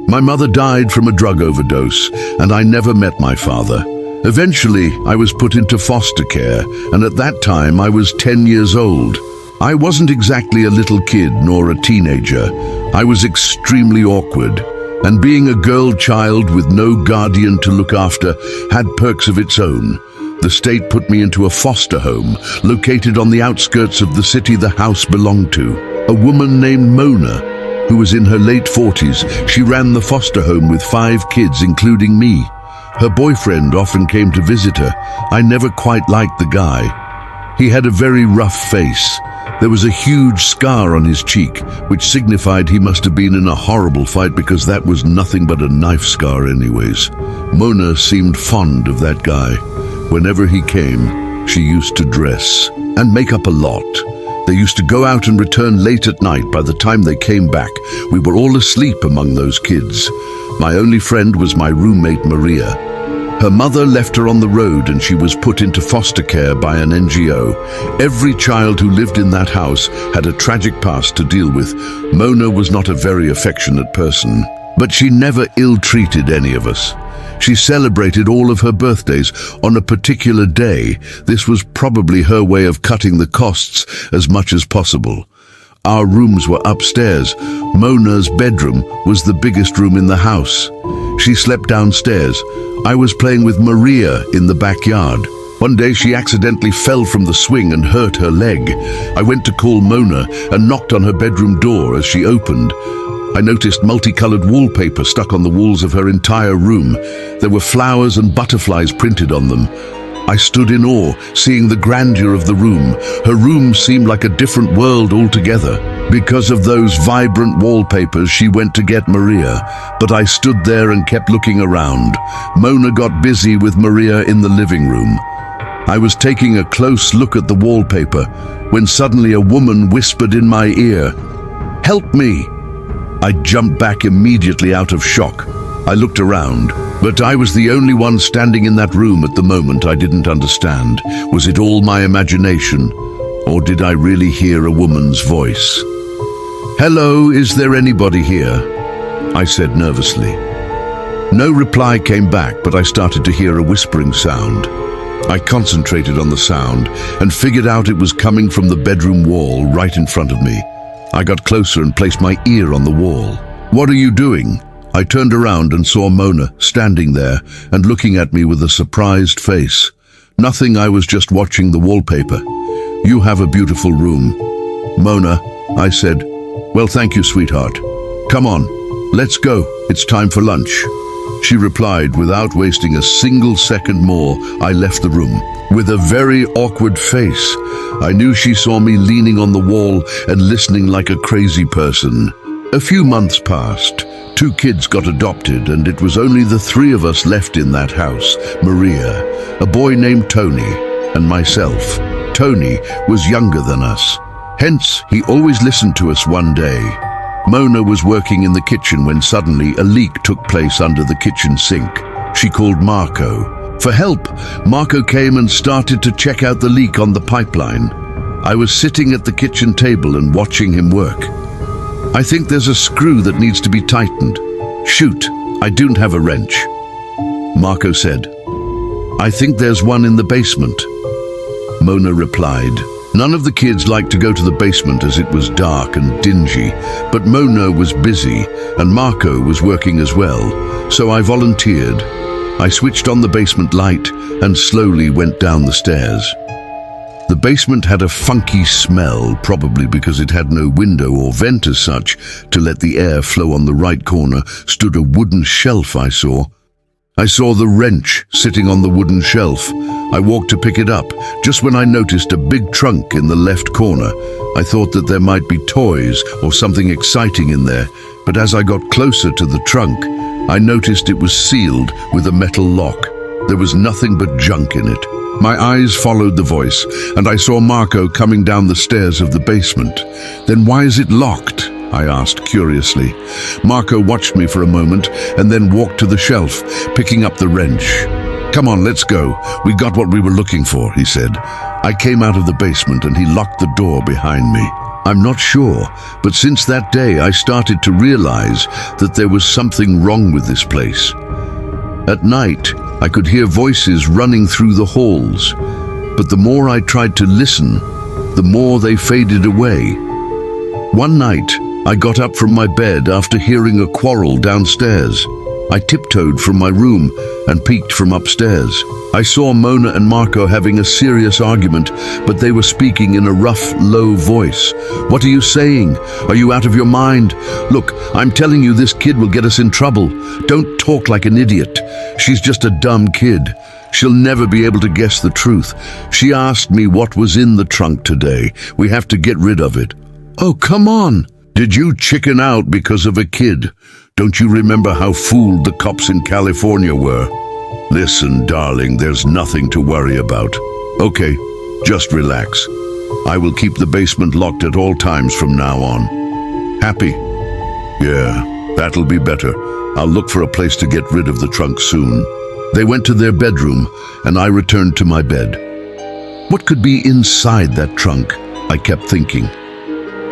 My mother died from a drug overdose, and I never met my father. Eventually, I was put into foster care, and at that time I was 10 years old. I wasn't exactly a little kid nor a teenager. I was extremely awkward, and being a girl child with no guardian to look after had perks of its own. The state put me into a foster home located on the outskirts of the city the house belonged to. A woman named Mona, who was in her late 40s, she ran the foster home with 5 kids, including me. Her boyfriend often came to visit her. I never quite liked the guy. He had a very rough face. There was a huge scar on his cheek, which signified he must have been in a horrible fight, because that was nothing but a knife scar anyways. Mona seemed fond of that guy. Whenever he came, she used to dress and make up a lot. They used to go out and return late at night. By the time they came back, we were all asleep among those kids. My only friend was my roommate, Maria. Her mother left her on the road and she was put into foster care by an NGO. Every child who lived in that house had a tragic past to deal with. Mona was not a very affectionate person, but she never ill-treated any of us. She celebrated all of her birthdays on a particular day. This was probably her way of cutting the costs as much as possible. Our rooms were upstairs. Mona's bedroom was the biggest room in the house. She slept downstairs. I was playing with Maria in the backyard. One day she accidentally fell from the swing and hurt her leg. I went to call Mona and knocked on her bedroom door. As she opened, I noticed multicolored wallpaper stuck on the walls of her entire room. There were flowers and butterflies printed on them. I stood in awe, seeing the grandeur of the room. Her room seemed like a different world altogether. Because of those vibrant wallpapers, she went to get Maria, but I stood there and kept looking around. Mona got busy with Maria in the living room. I was taking a close look at the wallpaper when suddenly a woman whispered in my ear, "Help me!" I jumped back immediately out of shock. I looked around, but I was the only one standing in that room at the moment. I didn't understand. Was it all my imagination, or did I really hear a woman's voice? "Hello, is there anybody here?" I said nervously. No reply came back, but I started to hear a whispering sound. I concentrated on the sound and figured out it was coming from the bedroom wall right in front of me. I got closer and placed my ear on the wall. "What are you doing?" I turned around and saw Mona standing there and looking at me with a surprised face. "Nothing, I was just watching the wallpaper." "You have a beautiful room." "Mona," I said. "Well, thank you, sweetheart. Come on, let's go. It's time for lunch." She replied without wasting a single second more. I left the room with a very awkward face. I knew she saw me leaning on the wall and listening like a crazy person. A few months passed. 2 kids got adopted, and it was only the 3 of us left in that house. Maria, a boy named Tony, and myself. Tony was younger than us. Hence, he always listened to us. One day, Mona was working in the kitchen when suddenly a leak took place under the kitchen sink. She called Marco for help. Marco came and started to check out the leak on the pipeline. I was sitting at the kitchen table and watching him work. "I think there's a screw that needs to be tightened." "Shoot, I don't have a wrench," Marco said. "I think there's one in the basement," Mona replied. None of the kids liked to go to the basement as it was dark and dingy, but Mona was busy and Marco was working as well, so I volunteered. I switched on the basement light and slowly went down the stairs. The basement had a funky smell, probably because it had no window or vent as such to let the air flow. On the right corner stood a wooden shelf I saw the wrench sitting on the wooden shelf. I walked to pick it up, just when I noticed a big trunk in the left corner. I thought that there might be toys or something exciting in there, but as I got closer to the trunk, I noticed it was sealed with a metal lock. There was nothing but junk in it. My eyes followed the voice, and I saw Marco coming down the stairs of the basement. "Then why is it locked?" I asked curiously. Marco watched me for a moment and then walked to the shelf, picking up the wrench. "Come on, let's go. We got what we were looking for," he said. I came out of the basement and he locked the door behind me. I'm not sure, but since that day I started to realize that there was something wrong with this place. At night, I could hear voices running through the halls, but the more I tried to listen, the more they faded away. One night, I got up from my bed after hearing a quarrel downstairs. I tiptoed from my room and peeked from upstairs. I saw Mona and Marco having a serious argument, but they were speaking in a rough, low voice. "What are you saying? Are you out of your mind? Look, I'm telling you this kid will get us in trouble. Don't talk like an idiot. She's just a dumb kid. She'll never be able to guess the truth. She asked me what was in the trunk today. We have to get rid of it." "Oh, come on. Did you chicken out because of a kid? Don't you remember how fooled the cops in California were? Listen, darling, there's nothing to worry about. Okay, just relax. I will keep the basement locked at all times from now on. Happy? Yeah, that'll be better. I'll look for a place to get rid of the trunk soon." They went to their bedroom, and I returned to my bed. What could be inside that trunk? I kept thinking.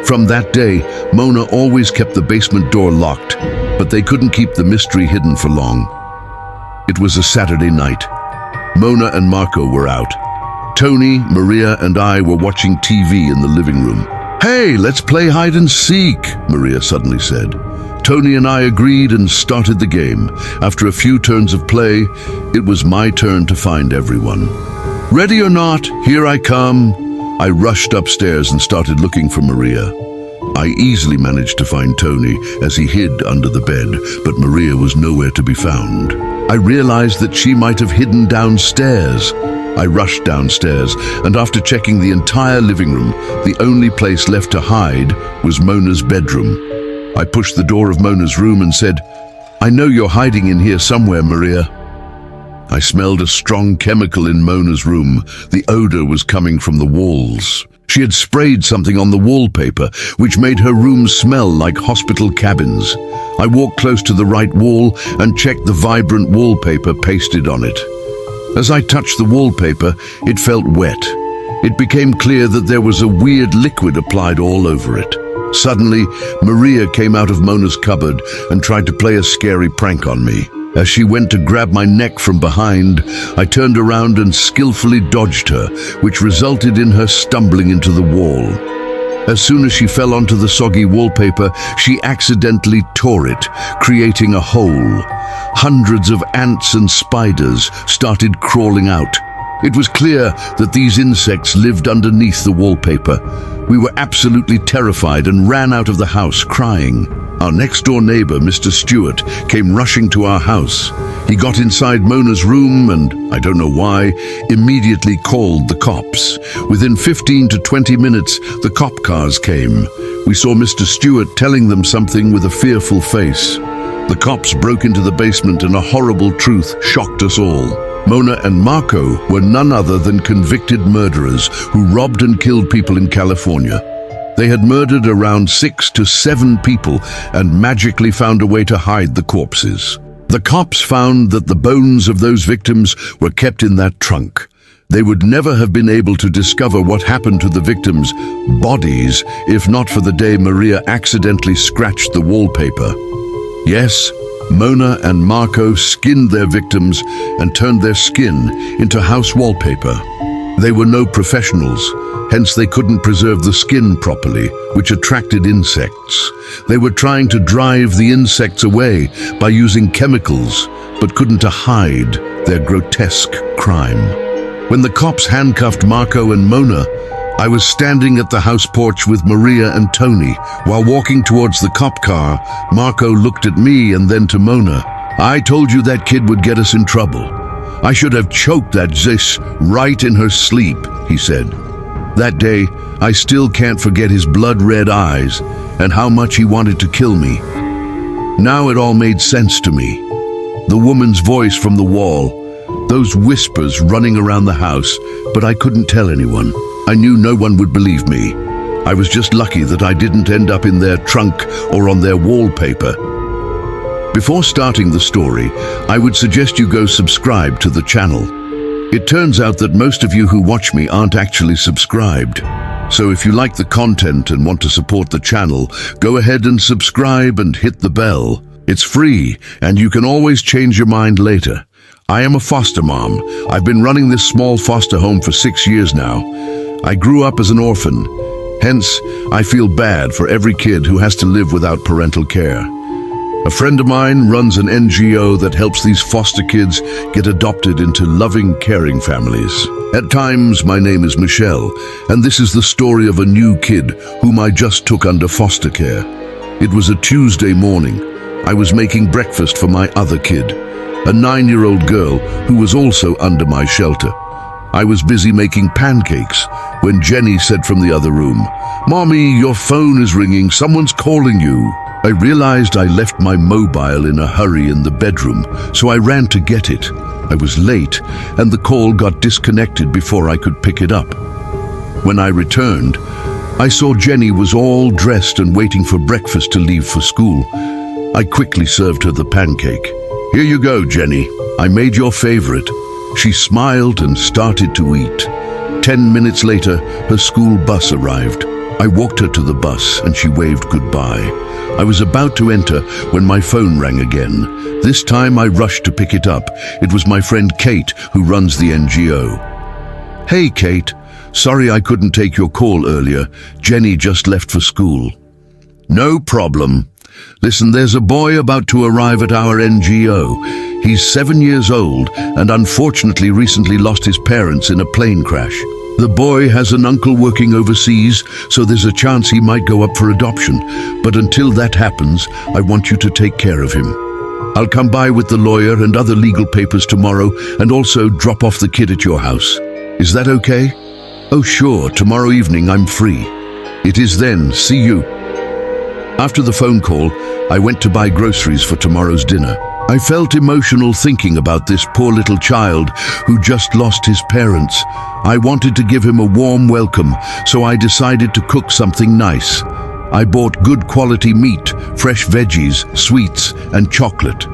From that day, Mona always kept the basement door locked, but they couldn't keep the mystery hidden for long. It was a Saturday night. Mona and Marco were out. Tony, Maria, and I were watching TV in the living room. "Hey, let's play hide and seek," Maria suddenly said. Tony and I agreed and started the game. After a few turns of play, it was my turn to find everyone. "Ready or not, here I come." I rushed upstairs and started looking for Maria. I easily managed to find Tony as he hid under the bed, but Maria was nowhere to be found. I realized that she might have hidden downstairs. I rushed downstairs, and after checking the entire living room, the only place left to hide was Mona's bedroom. I pushed the door of Mona's room and said, "I know you're hiding in here somewhere, Maria." I smelled a strong chemical in Mona's room. The odor was coming from the walls. She had sprayed something on the wallpaper, which made her room smell like hospital cabins. I walked close to the right wall and checked the vibrant wallpaper pasted on it. As I touched the wallpaper, it felt wet. It became clear that there was a weird liquid applied all over it. Suddenly, Maria came out of Mona's cupboard and tried to play a scary prank on me. As she went to grab my neck from behind, I turned around and skillfully dodged her, which resulted in her stumbling into the wall. As soon as she fell onto the soggy wallpaper, she accidentally tore it, creating a hole. Hundreds of ants and spiders started crawling out. It was clear that these insects lived underneath the wallpaper. We were absolutely terrified and ran out of the house crying. Our next-door neighbor, Mr. Stewart, came rushing to our house. He got inside Mona's room and, I don't know why, immediately called the cops. Within 15 to 20 minutes, the cop cars came. We saw Mr. Stewart telling them something with a fearful face. The cops broke into the basement and a horrible truth shocked us all. Mona and Marco were none other than convicted murderers who robbed and killed people in California. They had murdered around 6 to 7 people and magically found a way to hide the corpses. The cops found that the bones of those victims were kept in that trunk. They would never have been able to discover what happened to the victims' bodies if not for the day Maria accidentally scratched the wallpaper. Yes, Mona and Marco skinned their victims and turned their skin into house wallpaper. They were no professionals, hence they couldn't preserve the skin properly, which attracted insects. They were trying to drive the insects away by using chemicals, but couldn't hide their grotesque crime. When the cops handcuffed Marco and Mona, I was standing at the house porch with Maria and Tony. While walking towards the cop car, Marco looked at me and then to Mona. "I told you that kid would get us in trouble. I should have choked that Zish right in her sleep," he said. That day, I still can't forget his blood-red eyes and how much he wanted to kill me. Now it all made sense to me. The woman's voice from the wall, those whispers running around the house, but I couldn't tell anyone. I knew no one would believe me. I was just lucky that I didn't end up in their trunk or on their wallpaper. Before starting the story, I would suggest you go subscribe to the channel. It turns out that most of you who watch me aren't actually subscribed. So if you like the content and want to support the channel, go ahead and subscribe and hit the bell. It's free, and you can always change your mind later. I am a foster mom. I've been running this small foster home for 6 years now. I grew up as an orphan. Hence, I feel bad for every kid who has to live without parental care. A friend of mine runs an NGO that helps these foster kids get adopted into loving, caring families. At times, my name is Michelle, and this is the story of a new kid whom I just took under foster care. It was a Tuesday morning. I was making breakfast for my other kid, a 9-year-old girl who was also under my shelter. I was busy making pancakes when Jenny said from the other room, "Mommy, your phone is ringing, someone's calling you." I realized I left my mobile in a hurry in the bedroom, so I ran to get it. I was late, and the call got disconnected before I could pick it up. When I returned, I saw Jenny was all dressed and waiting for breakfast to leave for school. I quickly served her the pancake. "Here you go, Jenny. I made your favorite." She smiled and started to eat. 10 minutes later, her school bus arrived. I walked her to the bus and she waved goodbye. I was about to enter when my phone rang again. This time I rushed to pick it up. It was my friend Kate who runs the NGO. "Hey Kate, sorry I couldn't take your call earlier. Jenny just left for school." "No problem. Listen, there's a boy about to arrive at our NGO. He's 7 years old and unfortunately recently lost his parents in a plane crash. The boy has an uncle working overseas, so there's a chance he might go up for adoption. But until that happens, I want you to take care of him. I'll come by with the lawyer and other legal papers tomorrow and also drop off the kid at your house. Is that okay?" "Oh sure, tomorrow evening I'm free." "It is then. See you." After the phone call, I went to buy groceries for tomorrow's dinner. I felt emotional thinking about this poor little child who just lost his parents. I wanted to give him a warm welcome, so I decided to cook something nice. I bought good quality meat, fresh veggies, sweets, and chocolate.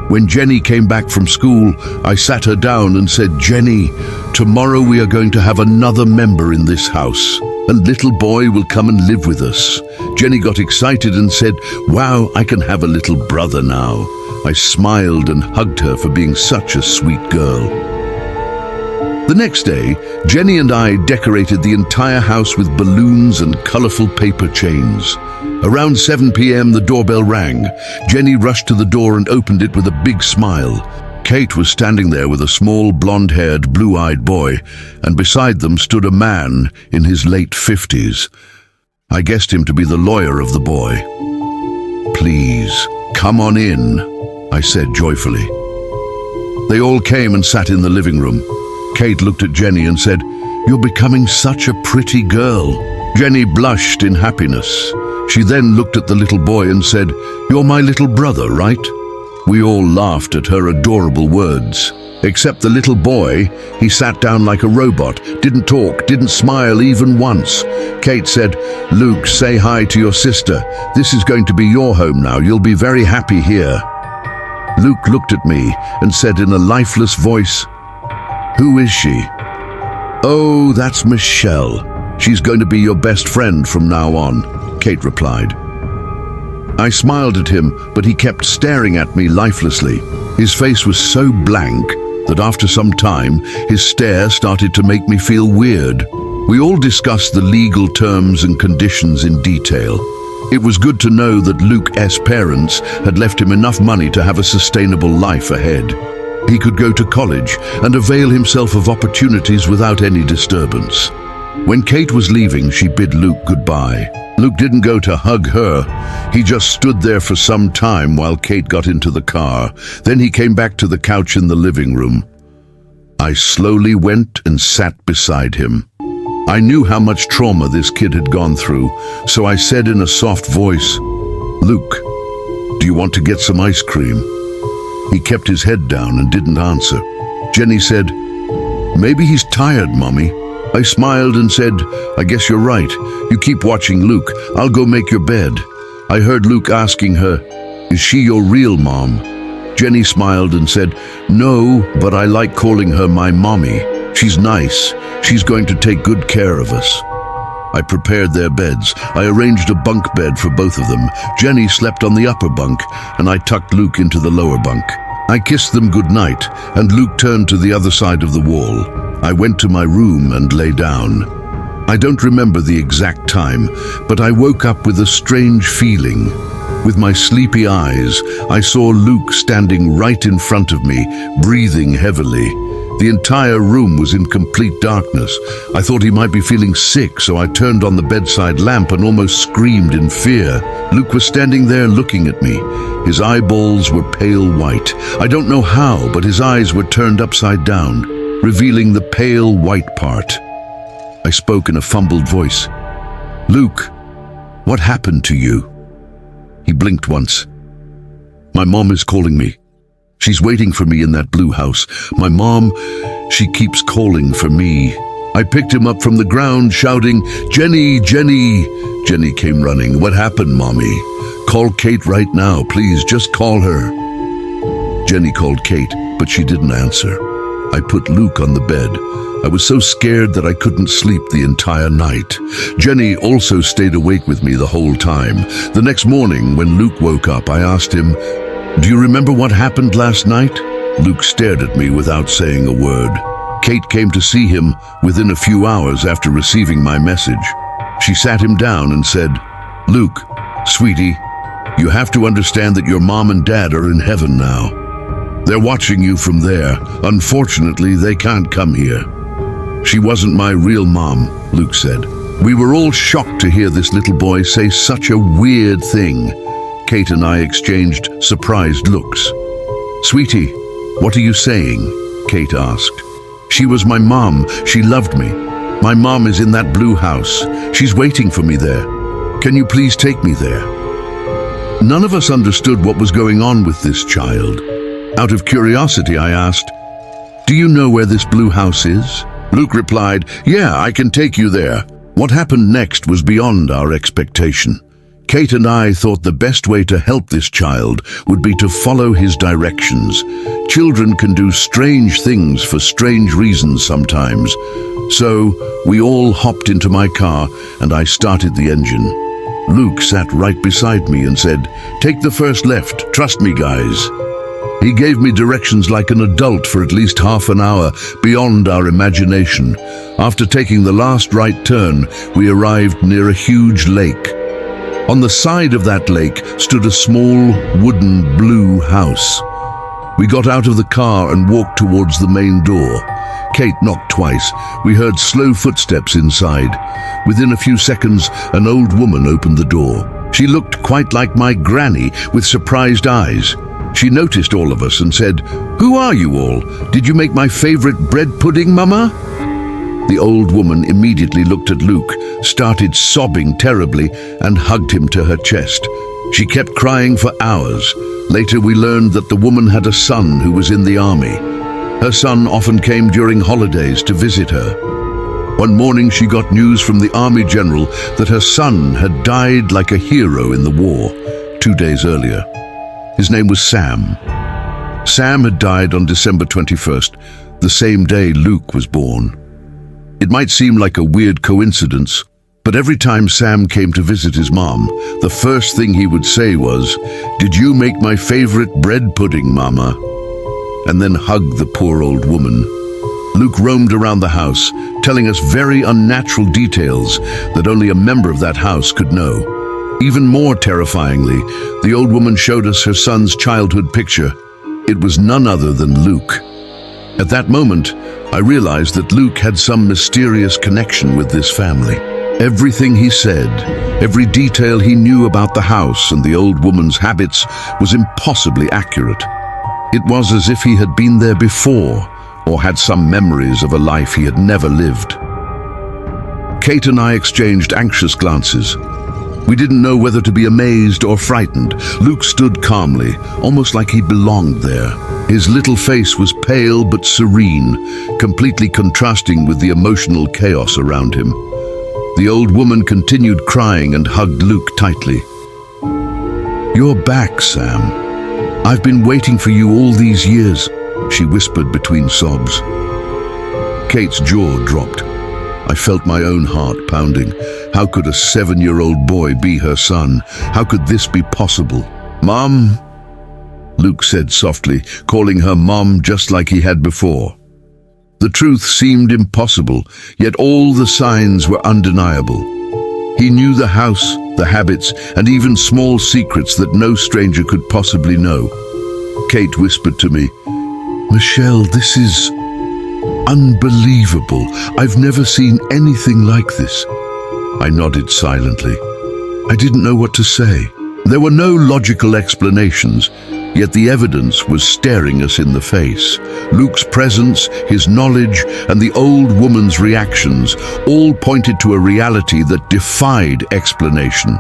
When Jenny came back from school, I sat her down and said, "Jenny, tomorrow we are going to have another member in this house. A little boy will come and live with us." Jenny got excited and said, "Wow, I can have a little brother now." I smiled and hugged her for being such a sweet girl. The next day, Jenny and I decorated the entire house with balloons and colorful paper chains. Around 7 p.m. the doorbell rang. Jenny rushed to the door and opened it with a big smile. Kate was standing there with a small blonde-haired, blue-eyed boy, and beside them stood a man in his late 50s. I guessed him to be the lawyer of the boy. "Please, come on in," I said joyfully. They all came and sat in the living room. Kate looked at Jenny and said, "You're becoming such a pretty girl." Jenny blushed in happiness. She then looked at the little boy and said, "You're my little brother, right?" We all laughed at her adorable words. Except the little boy. He sat down like a robot, didn't talk, didn't smile even once. Kate said, "Luke, say hi to your sister. This is going to be your home now. You'll be very happy here." Luke looked at me and said in a lifeless voice, "Who is she?" "Oh, that's Michelle. She's going to be your best friend from now on," Kate replied. I smiled at him, but he kept staring at me lifelessly. His face was so blank that after some time, his stare started to make me feel weird. We all discussed the legal terms and conditions in detail. It was good to know that Luke's parents had left him enough money to have a sustainable life ahead. He could go to college and avail himself of opportunities without any disturbance. When Kate was leaving, she bid Luke goodbye. Luke didn't go to hug her. He just stood there for some time while Kate got into the car. Then he came back to the couch in the living room. I slowly went and sat beside him. I knew how much trauma this kid had gone through, so I said in a soft voice, "Luke, do you want to get some ice cream?" He kept his head down and didn't answer. Jenny said, "Maybe he's tired, Mommy." I smiled and said, "I guess you're right. You keep watching Luke. I'll go make your bed." I heard Luke asking her, "Is she your real mom?" Jenny smiled and said, "No, but I like calling her my mommy. She's nice. She's going to take good care of us." I prepared their beds. I arranged a bunk bed for both of them. Jenny slept on the upper bunk, and I tucked Luke into the lower bunk. I kissed them goodnight, and Luke turned to the other side of the wall. I went to my room and lay down. I don't remember the exact time, but I woke up with a strange feeling. With my sleepy eyes, I saw Luke standing right in front of me, breathing heavily. The entire room was in complete darkness. I thought he might be feeling sick, so I turned on the bedside lamp and almost screamed in fear. Luke was standing there looking at me. His eyeballs were pale white. I don't know how, but his eyes were turned upside down, revealing the pale white part. I spoke in a fumbled voice. "Luke, what happened to you?" He blinked once. "My mom is calling me. She's waiting for me in that blue house. My mom, she keeps calling for me." I picked him up from the ground, shouting, "Jenny, Jenny!" Jenny came running. "What happened, Mommy? Call Kate right now, please, just call her." Jenny called Kate, but she didn't answer. I put Luke on the bed. I was so scared that I couldn't sleep the entire night. Jenny also stayed awake with me the whole time. The next morning, when Luke woke up, I asked him, "Do you remember what happened last night?" Luke stared at me without saying a word. Kate came to see him within a few hours after receiving my message. She sat him down and said, "Luke, sweetie, you have to understand that your mom and dad are in heaven now. They're watching you from there. Unfortunately, they can't come here." "She wasn't my real mom," Luke said. We were all shocked to hear this little boy say such a weird thing. Kate and I exchanged surprised looks. "Sweetie, what are you saying?" Kate asked. "She was my mom. She loved me. My mom is in that blue house. She's waiting for me there. Can you please take me there?" None of us understood what was going on with this child. Out of curiosity, I asked, "Do you know where this blue house is?" Luke replied, "Yeah, I can take you there." What happened next was beyond our expectation. Kate and I thought the best way to help this child would be to follow his directions. Children can do strange things for strange reasons sometimes. So we all hopped into my car and I started the engine. Luke sat right beside me and said, "Take the first left, trust me guys." He gave me directions like an adult for at least half an hour, beyond our imagination. After taking the last right turn, we arrived near a huge lake. On the side of that lake stood a small wooden blue house. We got out of the car and walked towards the main door. Kate knocked twice. We heard slow footsteps inside. Within a few seconds, an old woman opened the door. She looked quite like my granny, with surprised eyes. She noticed all of us and said, "Who are you all? Did you make my favorite bread pudding, Mama?" The old woman immediately looked at Luke, started sobbing terribly, and hugged him to her chest. She kept crying for hours. Later we learned that the woman had a son who was in the army. Her son often came during holidays to visit her. One morning she got news from the army general that her son had died like a hero in the war 2 days earlier. His name was Sam. Sam had died on December 21st, the same day Luke was born. It might seem like a weird coincidence, but every time Sam came to visit his mom, the first thing he would say was, "Did you make my favorite bread pudding, Mama?" And then hugged the poor old woman. Luke roamed around the house, telling us very unnatural details that only a member of that house could know. Even more terrifyingly, the old woman showed us her son's childhood picture. It was none other than Luke. At that moment, I realized that Luke had some mysterious connection with this family. Everything he said, every detail he knew about the house and the old woman's habits was impossibly accurate. It was as if he had been there before, or had some memories of a life he had never lived. Kate and I exchanged anxious glances. We didn't know whether to be amazed or frightened. Luke stood calmly, almost like he belonged there. His little face was pale but serene, completely contrasting with the emotional chaos around him. The old woman continued crying and hugged Luke tightly. "You're back, Sam. I've been waiting for you all these years," she whispered between sobs. Kate's jaw dropped. I felt my own heart pounding. How could a 7-year-old boy be her son? How could this be possible? "Mom," Luke said softly, calling her Mom just like he had before. The truth seemed impossible, yet all the signs were undeniable. He knew the house, the habits, and even small secrets that no stranger could possibly know. Kate whispered to me, "Michelle, this is unbelievable. I've never seen anything like this." I nodded silently. I didn't know what to say. There were no logical explanations, yet the evidence was staring us in the face. Luke's presence, his knowledge, and the old woman's reactions all pointed to a reality that defied explanation.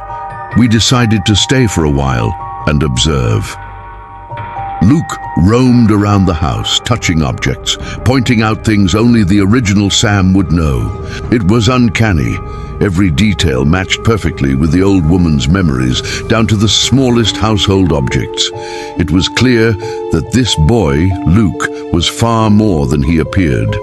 We decided to stay for a while and observe. Luke roamed around the house, touching objects, pointing out things only the original Sam would know. It was uncanny. Every detail matched perfectly with the old woman's memories, down to the smallest household objects. It was clear that this boy, Luke, was far more than he appeared.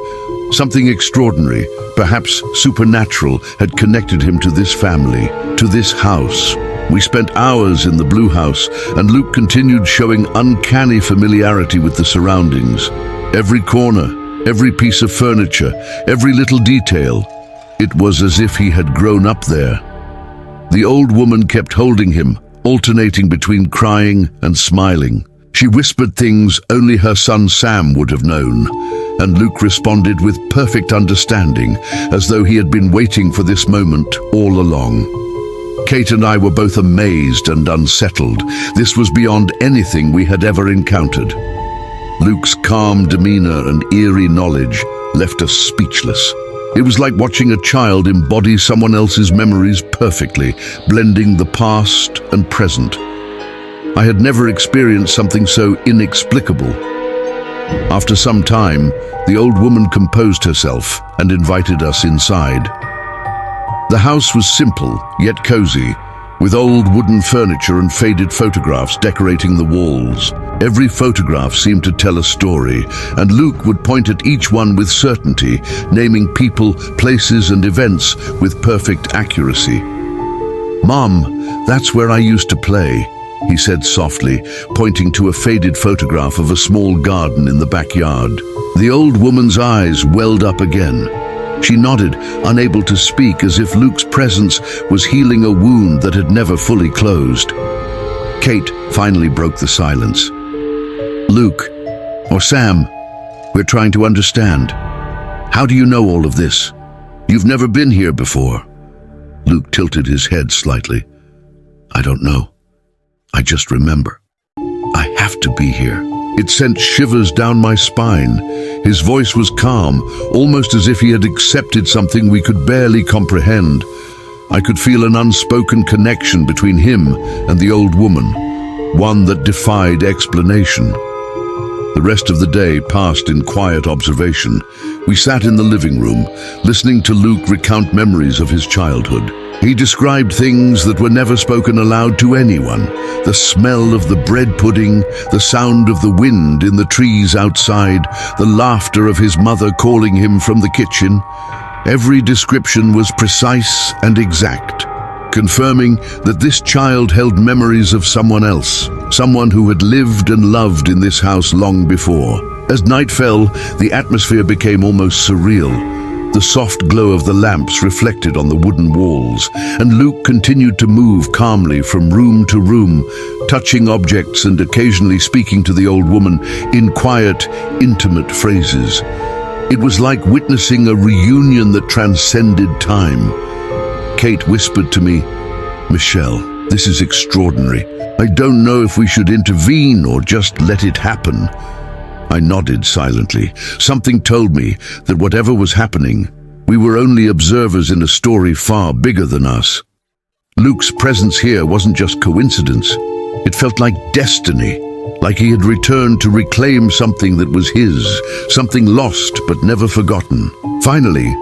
Something extraordinary, perhaps supernatural, had connected him to this family, to this house. We spent hours in the blue house, and Luke continued showing uncanny familiarity with the surroundings. Every corner, every piece of furniture, every little detail. It was as if he had grown up there. The old woman kept holding him, alternating between crying and smiling. She whispered things only her son Sam would have known, and Luke responded with perfect understanding, as though he had been waiting for this moment all along. Kate and I were both amazed and unsettled. This was beyond anything we had ever encountered. Luke's calm demeanor and eerie knowledge left us speechless. It was like watching a child embody someone else's memories perfectly, blending the past and present. I had never experienced something so inexplicable. After some time, the old woman composed herself and invited us inside. The house was simple, yet cozy, with old wooden furniture and faded photographs decorating the walls. Every photograph seemed to tell a story, and Luke would point at each one with certainty, naming people, places, and events with perfect accuracy. "Mom, that's where I used to play," he said softly, pointing to a faded photograph of a small garden in the backyard. The old woman's eyes welled up again. She nodded, unable to speak, as if Luke's presence was healing a wound that had never fully closed. Kate finally broke the silence. "Luke, or Sam, we're trying to understand. How do you know all of this? You've never been here before." Luke tilted his head slightly. "I don't know. I just remember. I have to be here." It sent shivers down my spine. His voice was calm, almost as if he had accepted something we could barely comprehend. I could feel an unspoken connection between him and the old woman, one that defied explanation. The rest of the day passed in quiet observation. We sat in the living room, listening to Luke recount memories of his childhood. He described things that were never spoken aloud to anyone: the smell of the bread pudding, the sound of the wind in the trees outside, the laughter of his mother calling him from the kitchen. Every description was precise and exact, confirming that this child held memories of someone else, someone who had lived and loved in this house long before. As night fell, the atmosphere became almost surreal. The soft glow of the lamps reflected on the wooden walls, and Luke continued to move calmly from room to room, touching objects and occasionally speaking to the old woman in quiet, intimate phrases. It was like witnessing a reunion that transcended time. Kate whispered to me, "Michelle, this is extraordinary. I don't know if we should intervene or just let it happen." I nodded silently. Something told me that whatever was happening, we were only observers in a story far bigger than us. Luke's presence here wasn't just coincidence. It felt like destiny, like he had returned to reclaim something that was his, something lost but never forgotten. Finally,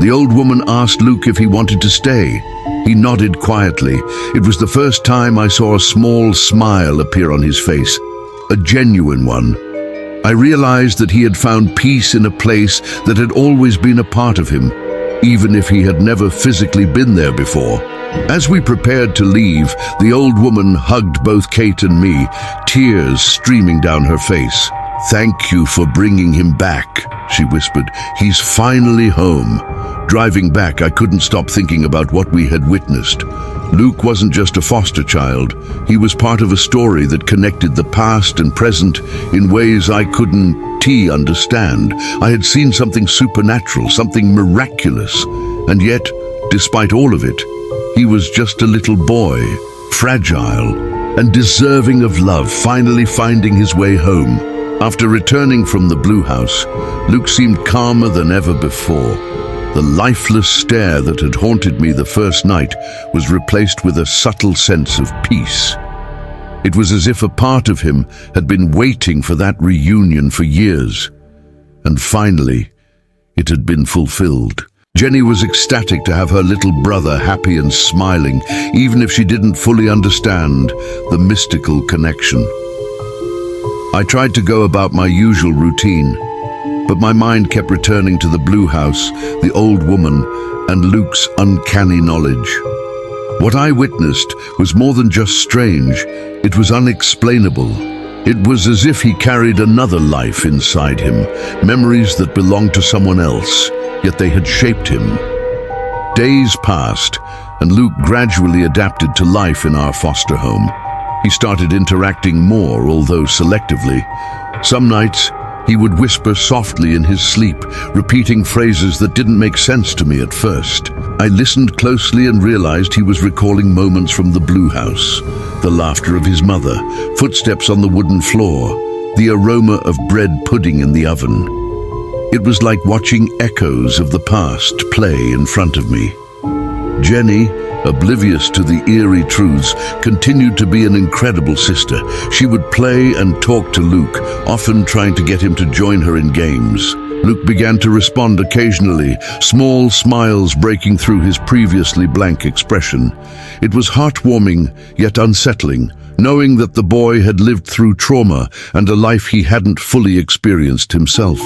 the old woman asked Luke if he wanted to stay. He nodded quietly. It was the first time I saw a small smile appear on his face, a genuine one. I realized that he had found peace in a place that had always been a part of him. even if he had never physically been there before. As we prepared to leave, the old woman hugged both Kate and me, tears streaming down her face. "Thank you for bringing him back," she whispered. "He's finally home." Driving back, I couldn't stop thinking about what we had witnessed. Luke wasn't just a foster child. He was part of a story that connected the past and present in ways I couldn't understand. I had seen something supernatural, something miraculous. And yet, despite all of it, he was just a little boy, fragile and deserving of love, finally finding his way home. After returning from the Blue House, Luke seemed calmer than ever before. The lifeless stare that had haunted me the first night was replaced with a subtle sense of peace. It was as if a part of him had been waiting for that reunion for years. And finally, it had been fulfilled. Jenny was ecstatic to have her little brother happy and smiling, even if she didn't fully understand the mystical connection. I tried to go about my usual routine, but my mind kept returning to the Blue House, the old woman, and Luke's uncanny knowledge. What I witnessed was more than just strange, it was unexplainable. It was as if he carried another life inside him, memories that belonged to someone else, yet they had shaped him. Days passed, and Luke gradually adapted to life in our foster home. He started interacting more, although selectively. Some nights, he would whisper softly in his sleep, repeating phrases that didn't make sense to me at first. I listened closely and realized he was recalling moments from the Blue House, the laughter of his mother, footsteps on the wooden floor, the aroma of bread pudding in the oven. It was like watching echoes of the past play in front of me. Jenny, oblivious to the eerie truths, continued to be an incredible sister. She would play and talk to Luke, often trying to get him to join her in games. Luke began to respond occasionally, small smiles breaking through his previously blank expression. It was heartwarming, yet unsettling, knowing that the boy had lived through trauma and a life he hadn't fully experienced himself.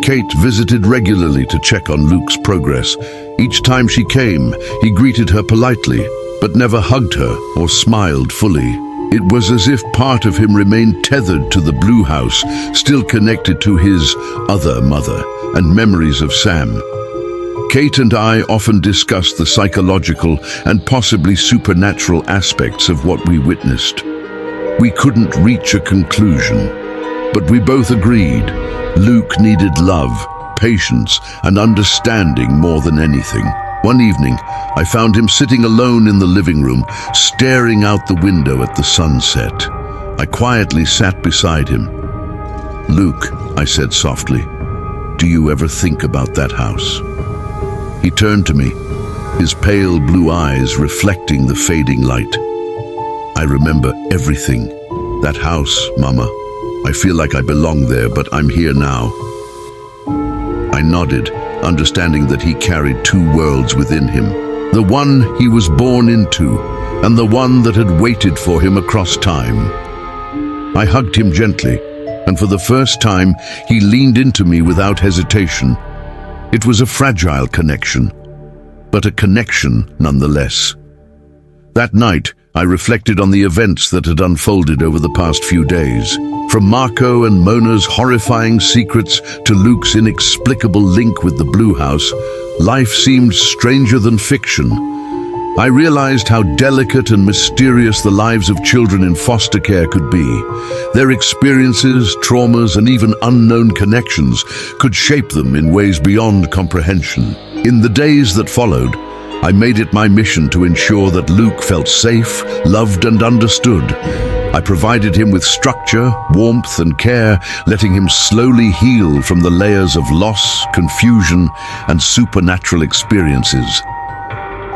Kate visited regularly to check on Luke's progress. Each time she came, he greeted her politely, but never hugged her or smiled fully. It was as if part of him remained tethered to the Blue House, still connected to his other mother and memories of Sam. Kate and I often discussed the psychological and possibly supernatural aspects of what we witnessed. We couldn't reach a conclusion, but we both agreed Luke needed love, patience, and understanding more than anything. One evening, I found him sitting alone in the living room, staring out the window at the sunset. I quietly sat beside him. "Luke," I said softly, "do you ever think about that house?" He turned to me, his pale blue eyes reflecting the fading light. "I remember everything. That house, Mama. I feel like I belong there, but I'm here now." I nodded, understanding that he carried two worlds within him. The one he was born into, and the one that had waited for him across time. I hugged him gently, and for the first time, he leaned into me without hesitation. It was a fragile connection, but a connection nonetheless. That night, I reflected on the events that had unfolded over the past few days. From Marco and Mona's horrifying secrets to Luke's inexplicable link with the Blue House, life seemed stranger than fiction. I realized how delicate and mysterious the lives of children in foster care could be. Their experiences, traumas, and even unknown connections could shape them in ways beyond comprehension. In the days that followed, I made it my mission to ensure that Luke felt safe, loved, and understood. I provided him with structure, warmth, and care, letting him slowly heal from the layers of loss, confusion, and supernatural experiences.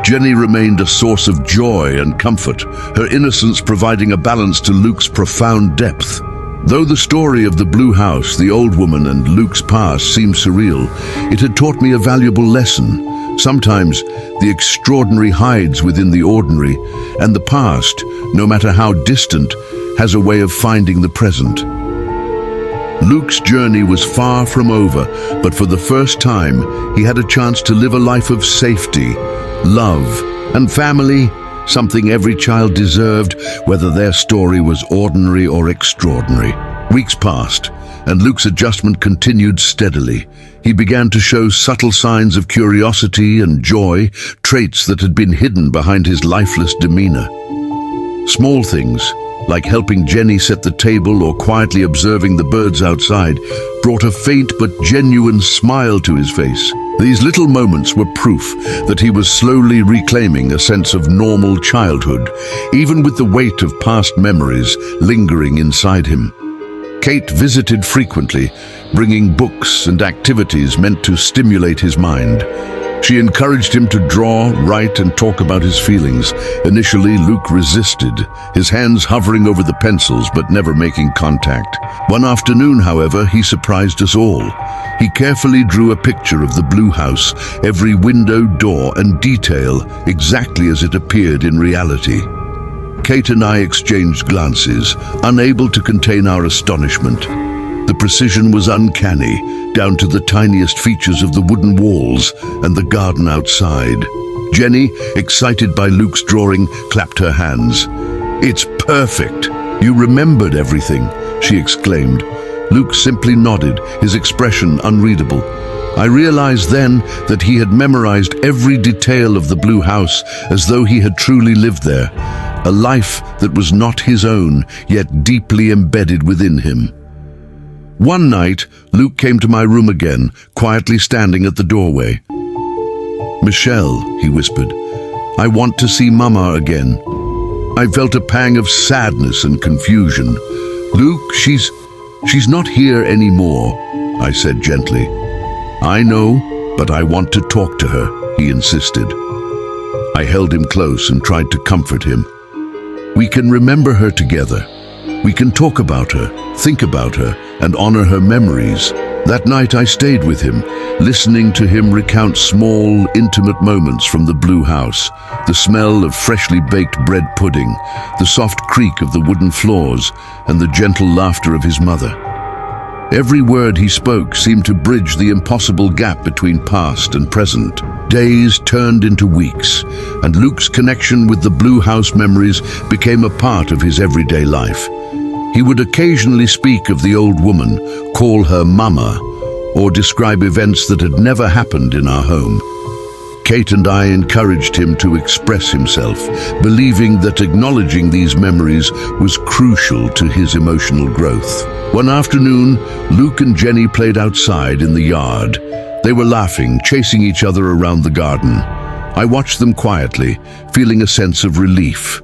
Jenny remained a source of joy and comfort, her innocence providing a balance to Luke's profound depth. Though the story of the Blue House, the old woman, and Luke's past seemed surreal, it had taught me a valuable lesson. Sometimes the extraordinary hides within the ordinary, and the past, no matter how distant, has a way of finding the present. Luke's journey was far from over, but for the first time, he had a chance to live a life of safety, love, and family, something every child deserved, whether their story was ordinary or extraordinary. Weeks passed, and Luke's adjustment continued steadily. He began to show subtle signs of curiosity and joy, traits that had been hidden behind his lifeless demeanor. Small things, like helping Jenny set the table or quietly observing the birds outside, brought a faint but genuine smile to his face. These little moments were proof that he was slowly reclaiming a sense of normal childhood, even with the weight of past memories lingering inside him. Kate visited frequently, bringing books and activities meant to stimulate his mind. She encouraged him to draw, write, and talk about his feelings. Initially, Luke resisted, his hands hovering over the pencils but never making contact. One afternoon, however, he surprised us all. He carefully drew a picture of the blue house, every window, door, and detail exactly as it appeared in reality. Kate and I exchanged glances, unable to contain our astonishment. The precision was uncanny, down to the tiniest features of the wooden walls and the garden outside. Jenny, excited by Luke's drawing, clapped her hands. "It's perfect! You remembered everything," she exclaimed. Luke simply nodded, his expression unreadable. I realized then that he had memorized every detail of the blue house as though he had truly lived there, a life that was not his own, yet deeply embedded within him. One night, Luke came to my room again, quietly standing at the doorway. "Michelle," he whispered, "I want to see Mama again." I felt a pang of sadness and confusion. "Luke, she's not here anymore," I said gently. "I know, but I want to talk to her," he insisted. I held him close and tried to comfort him. "We can remember her together. We can talk about her, think about her, and honor her memories." That night I stayed with him, listening to him recount small, intimate moments from the blue house, the smell of freshly baked bread pudding, the soft creak of the wooden floors, and the gentle laughter of his mother. Every word he spoke seemed to bridge the impossible gap between past and present. Days turned into weeks, and Luke's connection with the blue house memories became a part of his everyday life. He would occasionally speak of the old woman, call her Mama, or describe events that had never happened in our home. Kate and I encouraged him to express himself, believing that acknowledging these memories was crucial to his emotional growth. One afternoon, Luke and Jenny played outside in the yard. They were laughing, chasing each other around the garden. I watched them quietly, feeling a sense of relief.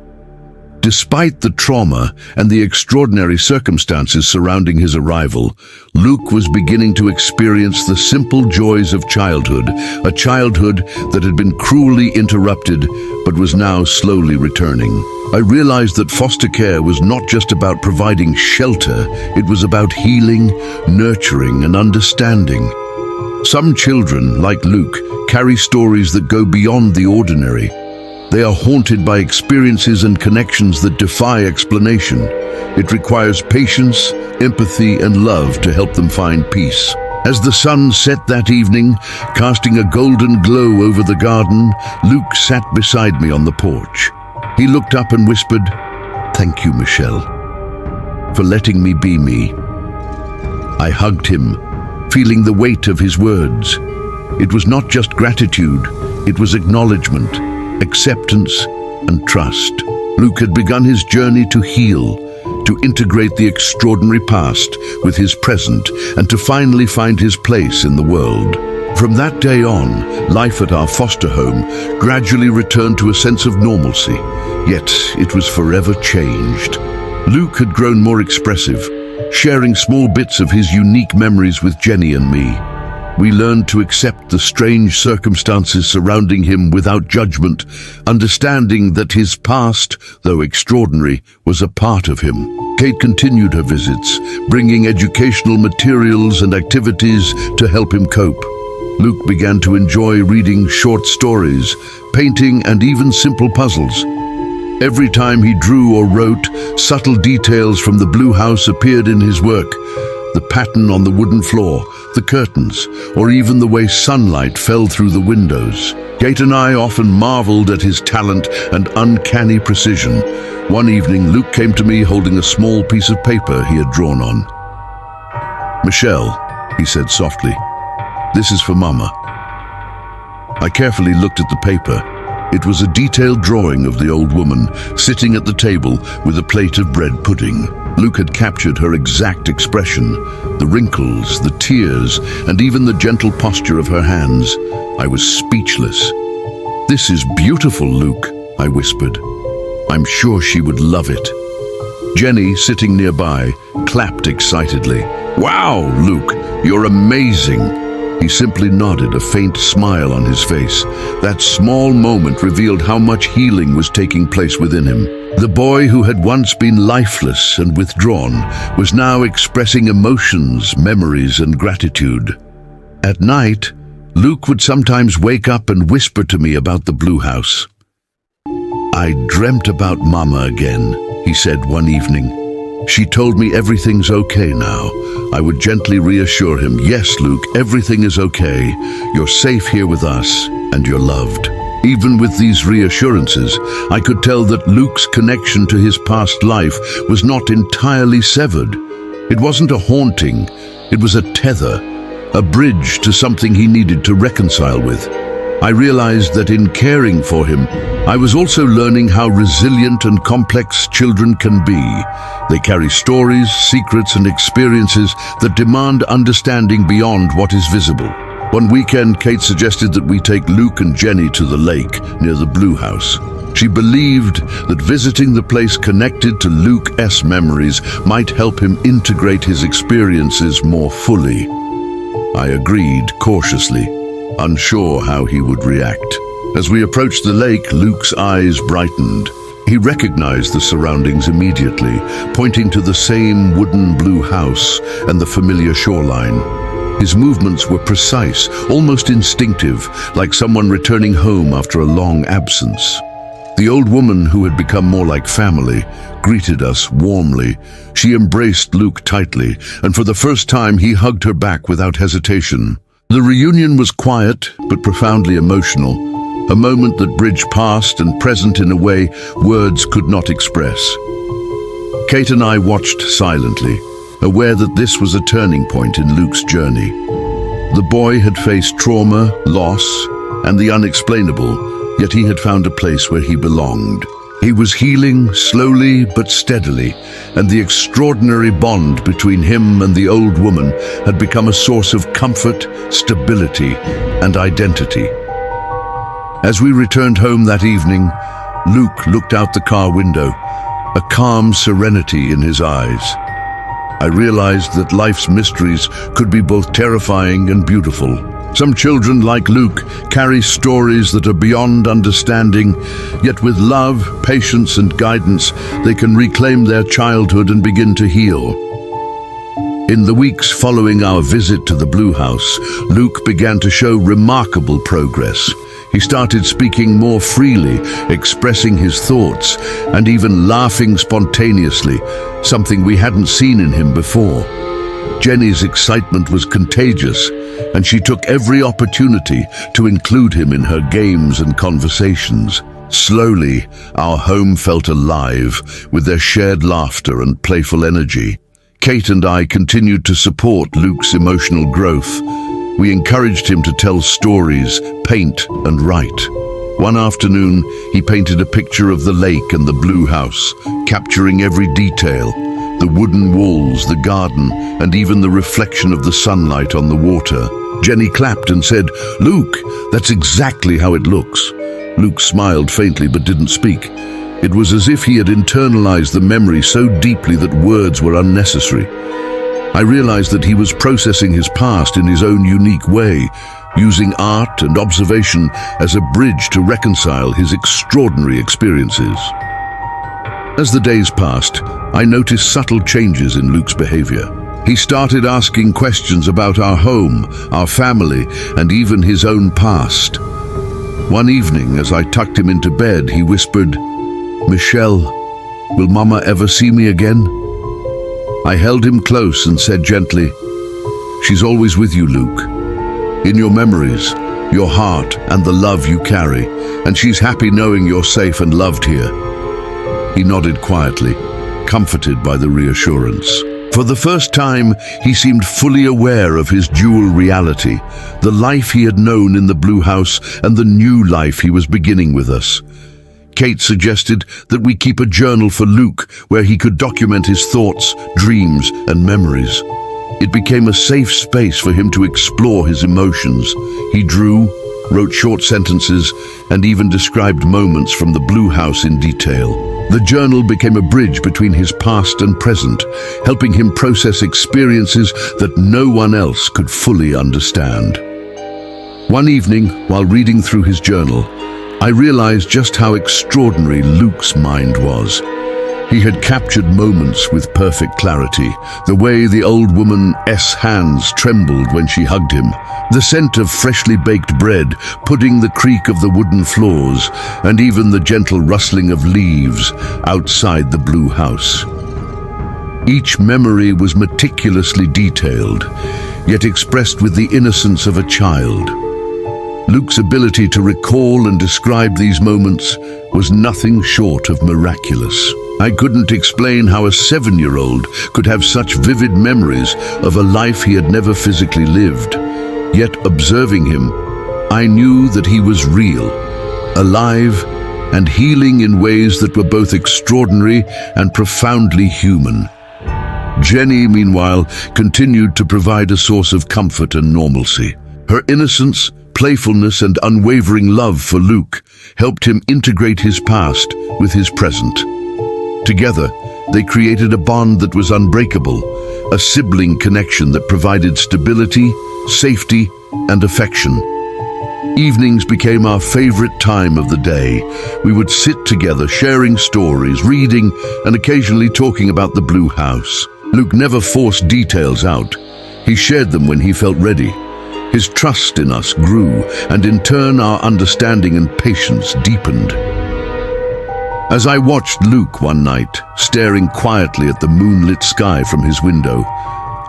Despite the trauma and the extraordinary circumstances surrounding his arrival, Luke was beginning to experience the simple joys of childhood, a childhood that had been cruelly interrupted but was now slowly returning. I realized that foster care was not just about providing shelter, it was about healing, nurturing, and understanding. Some children, like Luke, carry stories that go beyond the ordinary. They are haunted by experiences and connections that defy explanation. It requires patience, empathy, and love to help them find peace. As the sun set that evening, casting a golden glow over the garden, Luke sat beside me on the porch. He looked up and whispered, "Thank you, Michelle, for letting me be me." I hugged him, feeling the weight of his words. It was not just gratitude, it was acknowledgement, acceptance, and trust. Luke had begun his journey to heal, to integrate the extraordinary past with his present, and to finally find his place in the world. From that day on, life at our foster home gradually returned to a sense of normalcy, yet it was forever changed. Luke had grown more expressive, sharing small bits of his unique memories with Jenny and me. We learned to accept the strange circumstances surrounding him without judgment, understanding that his past, though extraordinary, was a part of him. Kate continued her visits, bringing educational materials and activities to help him cope. Luke began to enjoy reading short stories, painting, and even simple puzzles. Every time he drew or wrote, subtle details from the blue house appeared in his work. The pattern on the wooden floor, the curtains, or even the way sunlight fell through the windows. Kate and I often marveled at his talent and uncanny precision. One evening, Luke came to me holding a small piece of paper he had drawn on. "Michelle," he said softly, "this is for Mama." I carefully looked at the paper. It was a detailed drawing of the old woman sitting at the table with a plate of bread pudding. Luke had captured her exact expression, the wrinkles, the tears, and even the gentle posture of her hands. I was speechless. "This is beautiful, Luke," I whispered. "I'm sure she would love it." Jenny, sitting nearby, clapped excitedly. "Wow, Luke, you're amazing." He simply nodded, a faint smile on his face. That small moment revealed how much healing was taking place within him. The boy who had once been lifeless and withdrawn was now expressing emotions, memories, and gratitude. At night, Luke would sometimes wake up and whisper to me about the Blue House. "I dreamt about Mama again," he said one evening. "She told me everything's okay now." I would gently reassure him, "Yes, Luke, everything is okay. You're safe here with us, and you're loved." Even with these reassurances, I could tell that Luke's connection to his past life was not entirely severed. It wasn't a haunting, it was a tether, a bridge to something he needed to reconcile with. I realized that in caring for him, I was also learning how resilient and complex children can be. They carry stories, secrets, and experiences that demand understanding beyond what is visible. One weekend, Kate suggested that we take Luke and Jenny to the lake near the Blue House. She believed that visiting the place connected to Luke's memories might help him integrate his experiences more fully. I agreed cautiously, unsure how he would react. As we approached the lake, Luke's eyes brightened. He recognized the surroundings immediately, pointing to the same wooden blue house and the familiar shoreline. His movements were precise, almost instinctive, like someone returning home after a long absence. The old woman, who had become more like family, greeted us warmly. She embraced Luke tightly, and for the first time he hugged her back without hesitation. The reunion was quiet but profoundly emotional, a moment that bridged past and present in a way words could not express. Kate and I watched silently, aware that this was a turning point in Luke's journey. The boy had faced trauma, loss, and the unexplainable, yet he had found a place where he belonged. He was healing slowly but steadily, and the extraordinary bond between him and the old woman had become a source of comfort, stability, and identity. As we returned home that evening, Luke looked out the car window, a calm serenity in his eyes. I realized that life's mysteries could be both terrifying and beautiful. Some children, like Luke, carry stories that are beyond understanding, yet with love, patience, and guidance, they can reclaim their childhood and begin to heal. In the weeks following our visit to the Blue House, Luke began to show remarkable progress. He started speaking more freely, expressing his thoughts, and even laughing spontaneously, something we hadn't seen in him before. Jenny's excitement was contagious, and she took every opportunity to include him in her games and conversations. Slowly, our home felt alive with their shared laughter and playful energy. Kate and I continued to support Luke's emotional growth. We encouraged him to tell stories, paint, and write. One afternoon, he painted a picture of the lake and the Blue House, capturing every detail: the wooden walls, the garden, and even the reflection of the sunlight on the water. Jenny clapped and said, "Luke, that's exactly how it looks." Luke smiled faintly but didn't speak. It was as if he had internalized the memory so deeply that words were unnecessary. I realized that he was processing his past in his own unique way, using art and observation as a bridge to reconcile his extraordinary experiences. As the days passed, I noticed subtle changes in Luke's behavior. He started asking questions about our home, our family, and even his own past. One evening, as I tucked him into bed, he whispered, "Michelle, will Mama ever see me again?" I held him close and said gently, "She's always with you, Luke. In your memories, your heart, and the love you carry, and she's happy knowing you're safe and loved here." He nodded quietly, comforted by the reassurance. For the first time, he seemed fully aware of his dual reality, the life he had known in the Blue House and the new life he was beginning with us. Kate suggested that we keep a journal for Luke where he could document his thoughts, dreams, and memories. It became a safe space for him to explore his emotions. He drew, wrote short sentences, and even described moments from the Blue House in detail. The journal became a bridge between his past and present, helping him process experiences that no one else could fully understand. One evening, while reading through his journal, I realized just how extraordinary Luke's mind was. He had captured moments with perfect clarity, the way the old woman's hands trembled when she hugged him, the scent of freshly baked bread, pudding, the creak of the wooden floors, and even the gentle rustling of leaves outside the Blue House. Each memory was meticulously detailed, yet expressed with the innocence of a child. Luke's ability to recall and describe these moments was nothing short of miraculous. I couldn't explain how a 7-year-old could have such vivid memories of a life he had never physically lived. Yet observing him, I knew that he was real, alive, and healing in ways that were both extraordinary and profoundly human. Jenny, meanwhile, continued to provide a source of comfort and normalcy. Her innocence, playfulness, and unwavering love for Luke helped him integrate his past with his present. Together, they created a bond that was unbreakable, a sibling connection that provided stability, safety, and affection. Evenings became our favorite time of the day. We would sit together, sharing stories, reading, and occasionally talking about the Blue House. Luke never forced details out. He shared them when he felt ready. His trust in us grew, and in turn our understanding and patience deepened. As I watched Luke one night, staring quietly at the moonlit sky from his window,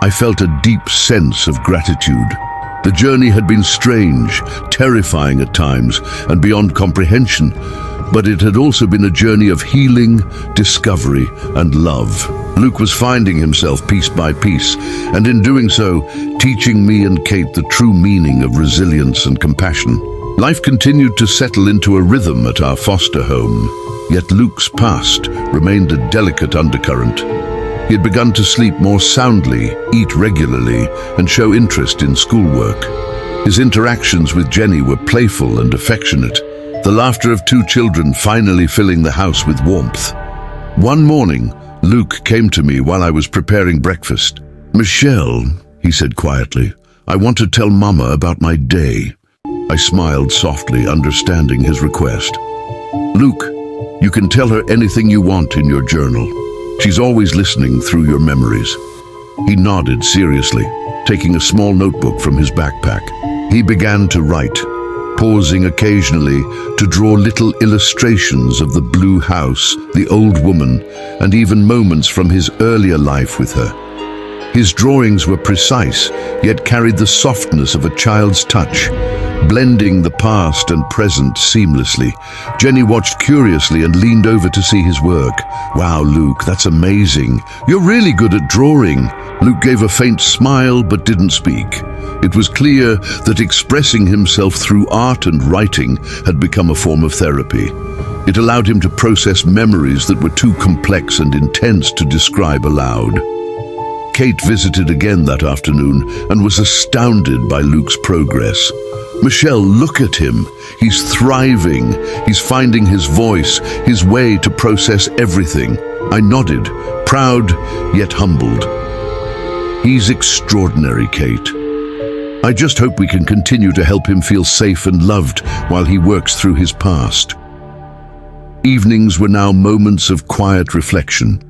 I felt a deep sense of gratitude. The journey had been strange, terrifying at times, and beyond comprehension, but it had also been a journey of healing, discovery, and love. Luke was finding himself piece by piece, and in doing so, teaching me and Kate the true meaning of resilience and compassion. Life continued to settle into a rhythm at our foster home, yet Luke's past remained a delicate undercurrent. He had begun to sleep more soundly, eat regularly, and show interest in schoolwork. His interactions with Jenny were playful and affectionate, the laughter of 2 children finally filling the house with warmth. One morning, Luke came to me while I was preparing breakfast. "Michelle," he said quietly, "I want to tell Mama about my day." I smiled softly, understanding his request. "Luke, you can tell her anything you want in your journal. She's always listening through your memories." He nodded seriously, taking a small notebook from his backpack. He began to write, pausing occasionally to draw little illustrations of the Blue House, the old woman, and even moments from his earlier life with her. His drawings were precise, yet carried the softness of a child's touch, blending the past and present seamlessly. Jenny watched curiously and leaned over to see his work. "Wow, Luke, that's amazing. You're really good at drawing." Luke gave a faint smile but didn't speak. It was clear that expressing himself through art and writing had become a form of therapy. It allowed him to process memories that were too complex and intense to describe aloud. Kate visited again that afternoon and was astounded by Luke's progress. "Michelle, look at him. He's thriving. He's finding his voice, his way to process everything." I nodded, proud yet humbled. "He's extraordinary, Kate. I just hope we can continue to help him feel safe and loved while he works through his past." Evenings were now moments of quiet reflection.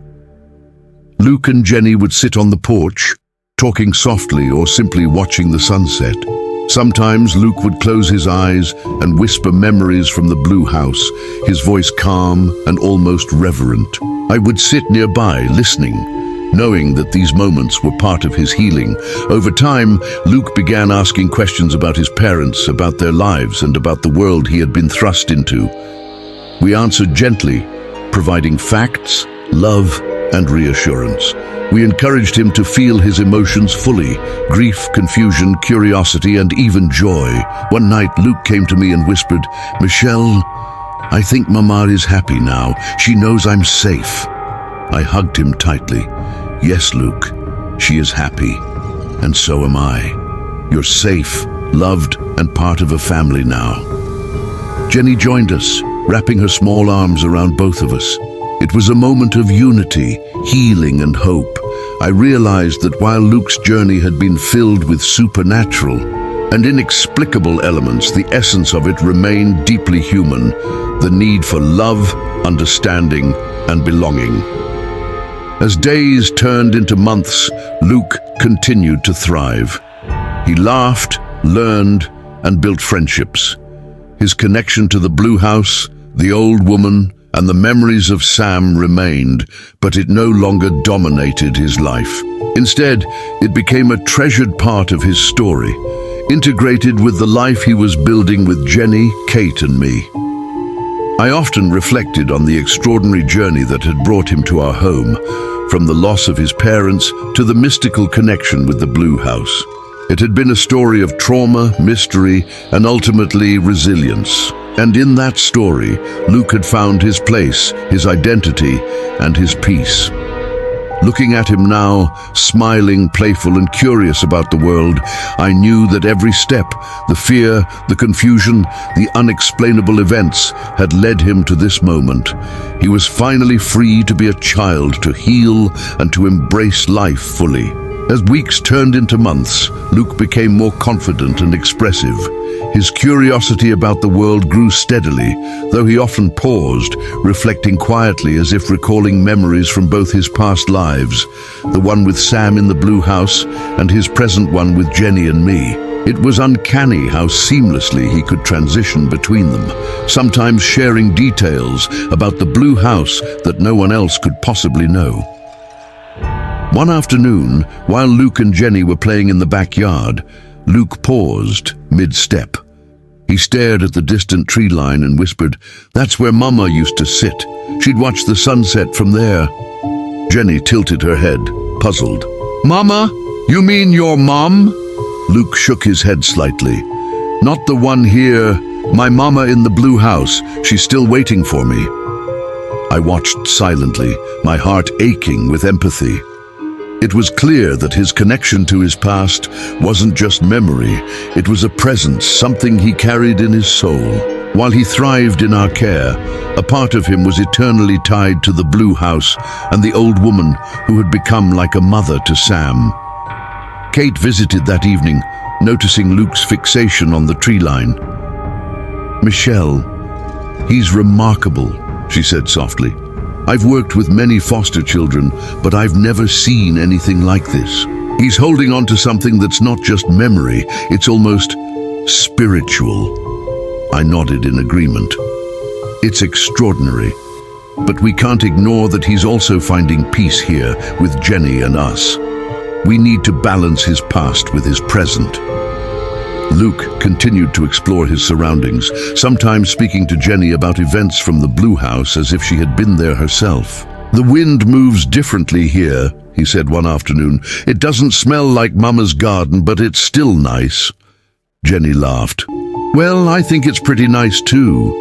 Luke and Jenny would sit on the porch, talking softly or simply watching the sunset. Sometimes Luke would close his eyes and whisper memories from the Blue House, his voice calm and almost reverent. I would sit nearby, listening, knowing that these moments were part of his healing. Over time, Luke began asking questions about his parents, about their lives, and about the world he had been thrust into. We answered gently, providing facts, love, and reassurance. We encouraged him to feel his emotions fully: grief, confusion, curiosity, and even joy. One night, Luke came to me and whispered, "Michelle, I think Mama is happy now. She knows I'm safe." I hugged him tightly. "Yes, Luke, she is happy, and so am I. You're safe, loved, and part of a family now." Jenny joined us, wrapping her small arms around both of us. It was a moment of unity, healing, and hope. I realized that while Luke's journey had been filled with supernatural and inexplicable elements, the essence of it remained deeply human: the need for love, understanding, and belonging. As days turned into months, Luke continued to thrive. He laughed, learned, and built friendships. His connection to the Blue House, the old woman, and the memories of Sam remained, but it no longer dominated his life. Instead, it became a treasured part of his story, integrated with the life he was building with Jenny, Kate, and me. I often reflected on the extraordinary journey that had brought him to our home, from the loss of his parents to the mystical connection with the Blue House. It had been a story of trauma, mystery, and ultimately resilience. And in that story, Luke had found his place, his identity, and his peace. Looking at him now, smiling, playful, and curious about the world, I knew that every step, the fear, the confusion, the unexplainable events had led him to this moment. He was finally free to be a child, to heal, and to embrace life fully. As weeks turned into months, Luke became more confident and expressive. His curiosity about the world grew steadily, though he often paused, reflecting quietly as if recalling memories from both his past lives, the one with Sam in the Blue House and his present one with Jenny and me. It was uncanny how seamlessly he could transition between them, sometimes sharing details about the Blue House that no one else could possibly know. One afternoon, while Luke and Jenny were playing in the backyard, Luke paused mid-step. He stared at the distant tree line and whispered, "That's where Mama used to sit. She'd watch the sunset from there." Jenny tilted her head, puzzled. "Mama? You mean your mom?" Luke shook his head slightly. "Not the one here. My Mama in the Blue House. She's still waiting for me." I watched silently, my heart aching with empathy. It was clear that his connection to his past wasn't just memory, it was a presence, something he carried in his soul. While he thrived in our care, a part of him was eternally tied to the Blue House and the old woman who had become like a mother to Sam. Kate visited that evening, noticing Luke's fixation on the tree line. "Michelle, he's remarkable," she said softly. "I've worked with many foster children, but I've never seen anything like this. He's holding on to something that's not just memory, it's almost spiritual." I nodded in agreement. "It's extraordinary, but we can't ignore that he's also finding peace here with Jenny and us. We need to balance his past with his present." Luke continued to explore his surroundings, sometimes speaking to Jenny about events from the Blue House as if she had been there herself. "The wind moves differently here," he said one afternoon. "It doesn't smell like Mama's garden, but it's still nice." Jenny laughed. "Well, I think it's pretty nice too."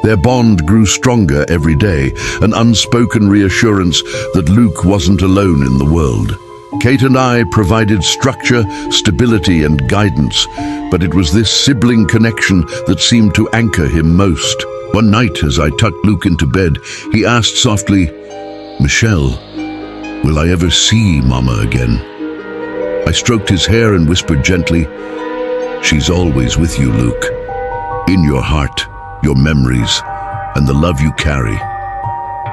Their bond grew stronger every day, an unspoken reassurance that Luke wasn't alone in the world. Kate and I provided structure, stability, and guidance, but it was this sibling connection that seemed to anchor him most. One night, as I tucked Luke into bed, he asked softly, "Michelle, will I ever see Mama again?" I stroked his hair and whispered gently, "She's always with you, Luke. In your heart, your memories, and the love you carry.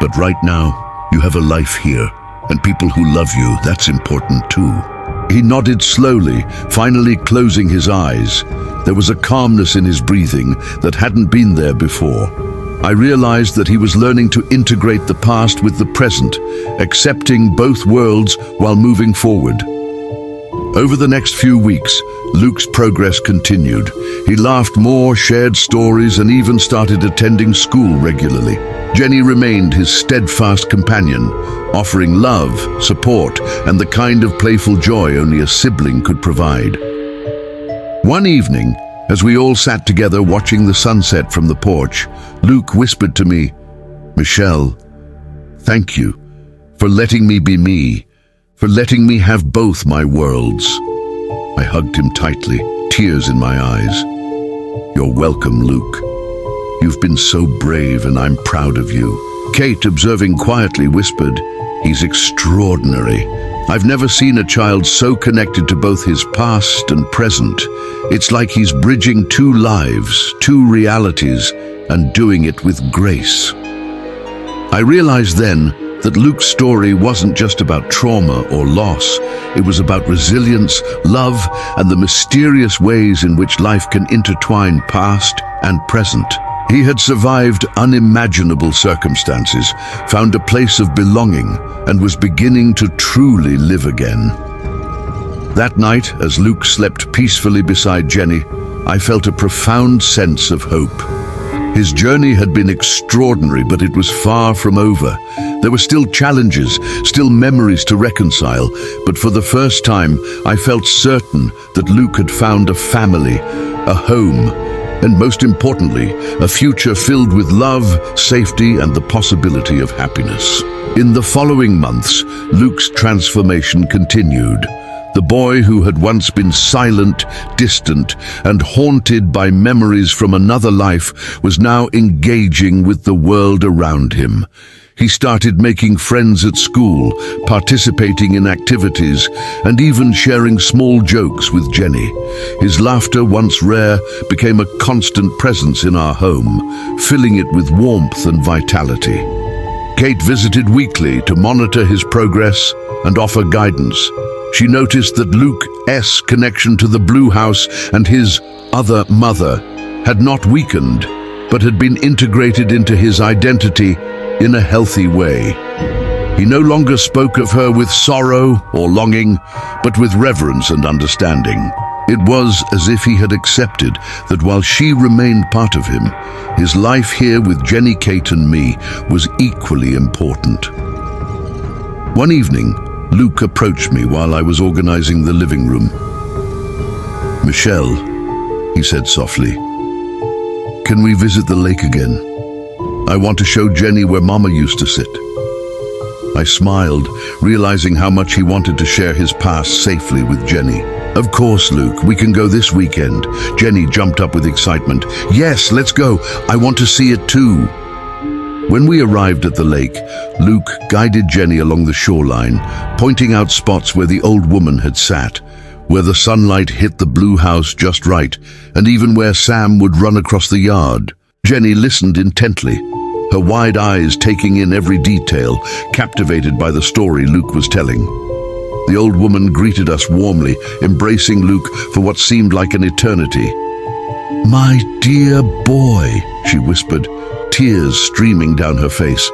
But right now, you have a life here. And people who love you, that's important too." He nodded slowly, finally closing his eyes. There was a calmness in his breathing that hadn't been there before. I realized that he was learning to integrate the past with the present, accepting both worlds while moving forward. Over the next few weeks, Luke's progress continued. He laughed more, shared stories, and even started attending school regularly. Jenny remained his steadfast companion, offering love, support, and the kind of playful joy only a sibling could provide. One evening, as we all sat together watching the sunset from the porch, Luke whispered to me, "Michelle, thank you for letting me be me, for letting me have both my worlds." I hugged him tightly, tears in my eyes. "You're welcome, Luke. You've been so brave and I'm proud of you." Kate, observing quietly, whispered, "He's extraordinary. I've never seen a child so connected to both his past and present. It's like he's bridging two lives, two realities, and doing it with grace." I realized then that Luke's story wasn't just about trauma or loss. It was about resilience, love, and the mysterious ways in which life can intertwine past and present. He had survived unimaginable circumstances, found a place of belonging, and was beginning to truly live again. That night, as Luke slept peacefully beside Jenny, I felt a profound sense of hope. His journey had been extraordinary, but it was far from over. There were still challenges, still memories to reconcile, but for the first time, I felt certain that Luke had found a family, a home, and most importantly, a future filled with love, safety, and the possibility of happiness. In the following months, Luke's transformation continued. The boy who had once been silent, distant, and haunted by memories from another life was now engaging with the world around him. He started making friends at school, participating in activities, and even sharing small jokes with Jenny. His laughter, once rare, became a constant presence in our home, filling it with warmth and vitality. Kate visited weekly to monitor his progress and offer guidance. She noticed that Luke's connection to the Blue House and his other mother had not weakened, but had been integrated into his identity in a healthy way. He no longer spoke of her with sorrow or longing, but with reverence and understanding. It was as if he had accepted that while she remained part of him, his life here with Jenny, Kate, and me was equally important. One evening, Luke approached me while I was organizing the living room. "Michelle," he said softly, "can we visit the lake again? I want to show Jenny where Mama used to sit." I smiled, realizing how much he wanted to share his past safely with Jenny. "Of course, Luke, we can go this weekend." Jenny jumped up with excitement. "Yes, let's go. I want to see it too." When we arrived at the lake, Luke guided Jenny along the shoreline, pointing out spots where the old woman had sat, where the sunlight hit the Blue House just right, and even where Sam would run across the yard. Jenny listened intently, her wide eyes taking in every detail, captivated by the story Luke was telling. The old woman greeted us warmly, embracing Luke for what seemed like an eternity. "My dear boy," she whispered, tears streaming down her face.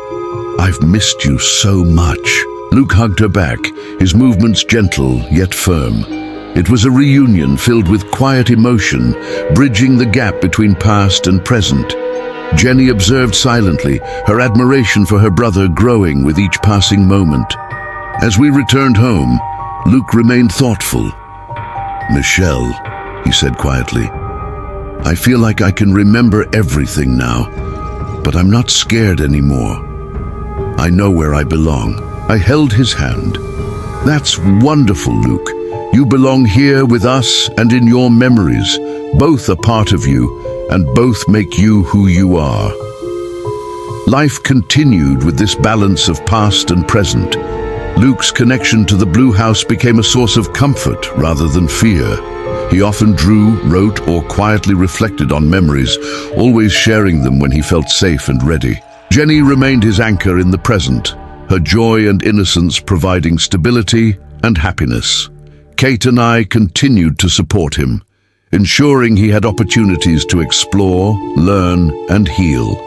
"I've missed you so much." Luke hugged her back, his movements gentle yet firm. It was a reunion filled with quiet emotion, bridging the gap between past and present. Jenny observed silently, her admiration for her brother growing with each passing moment. As we returned home, Luke remained thoughtful. "Michelle," he said quietly, "I feel like I can remember everything now, but I'm not scared anymore. I know where I belong." I held his hand. "That's wonderful, Luke. You belong here with us and in your memories. Both are part of you, and both make you who you are." Life continued with this balance of past and present. Luke's connection to the Blue House became a source of comfort rather than fear. He often drew, wrote, or quietly reflected on memories, always sharing them when he felt safe and ready. Jenny remained his anchor in the present, her joy and innocence providing stability and happiness. Kate and I continued to support him, ensuring he had opportunities to explore, learn, and heal.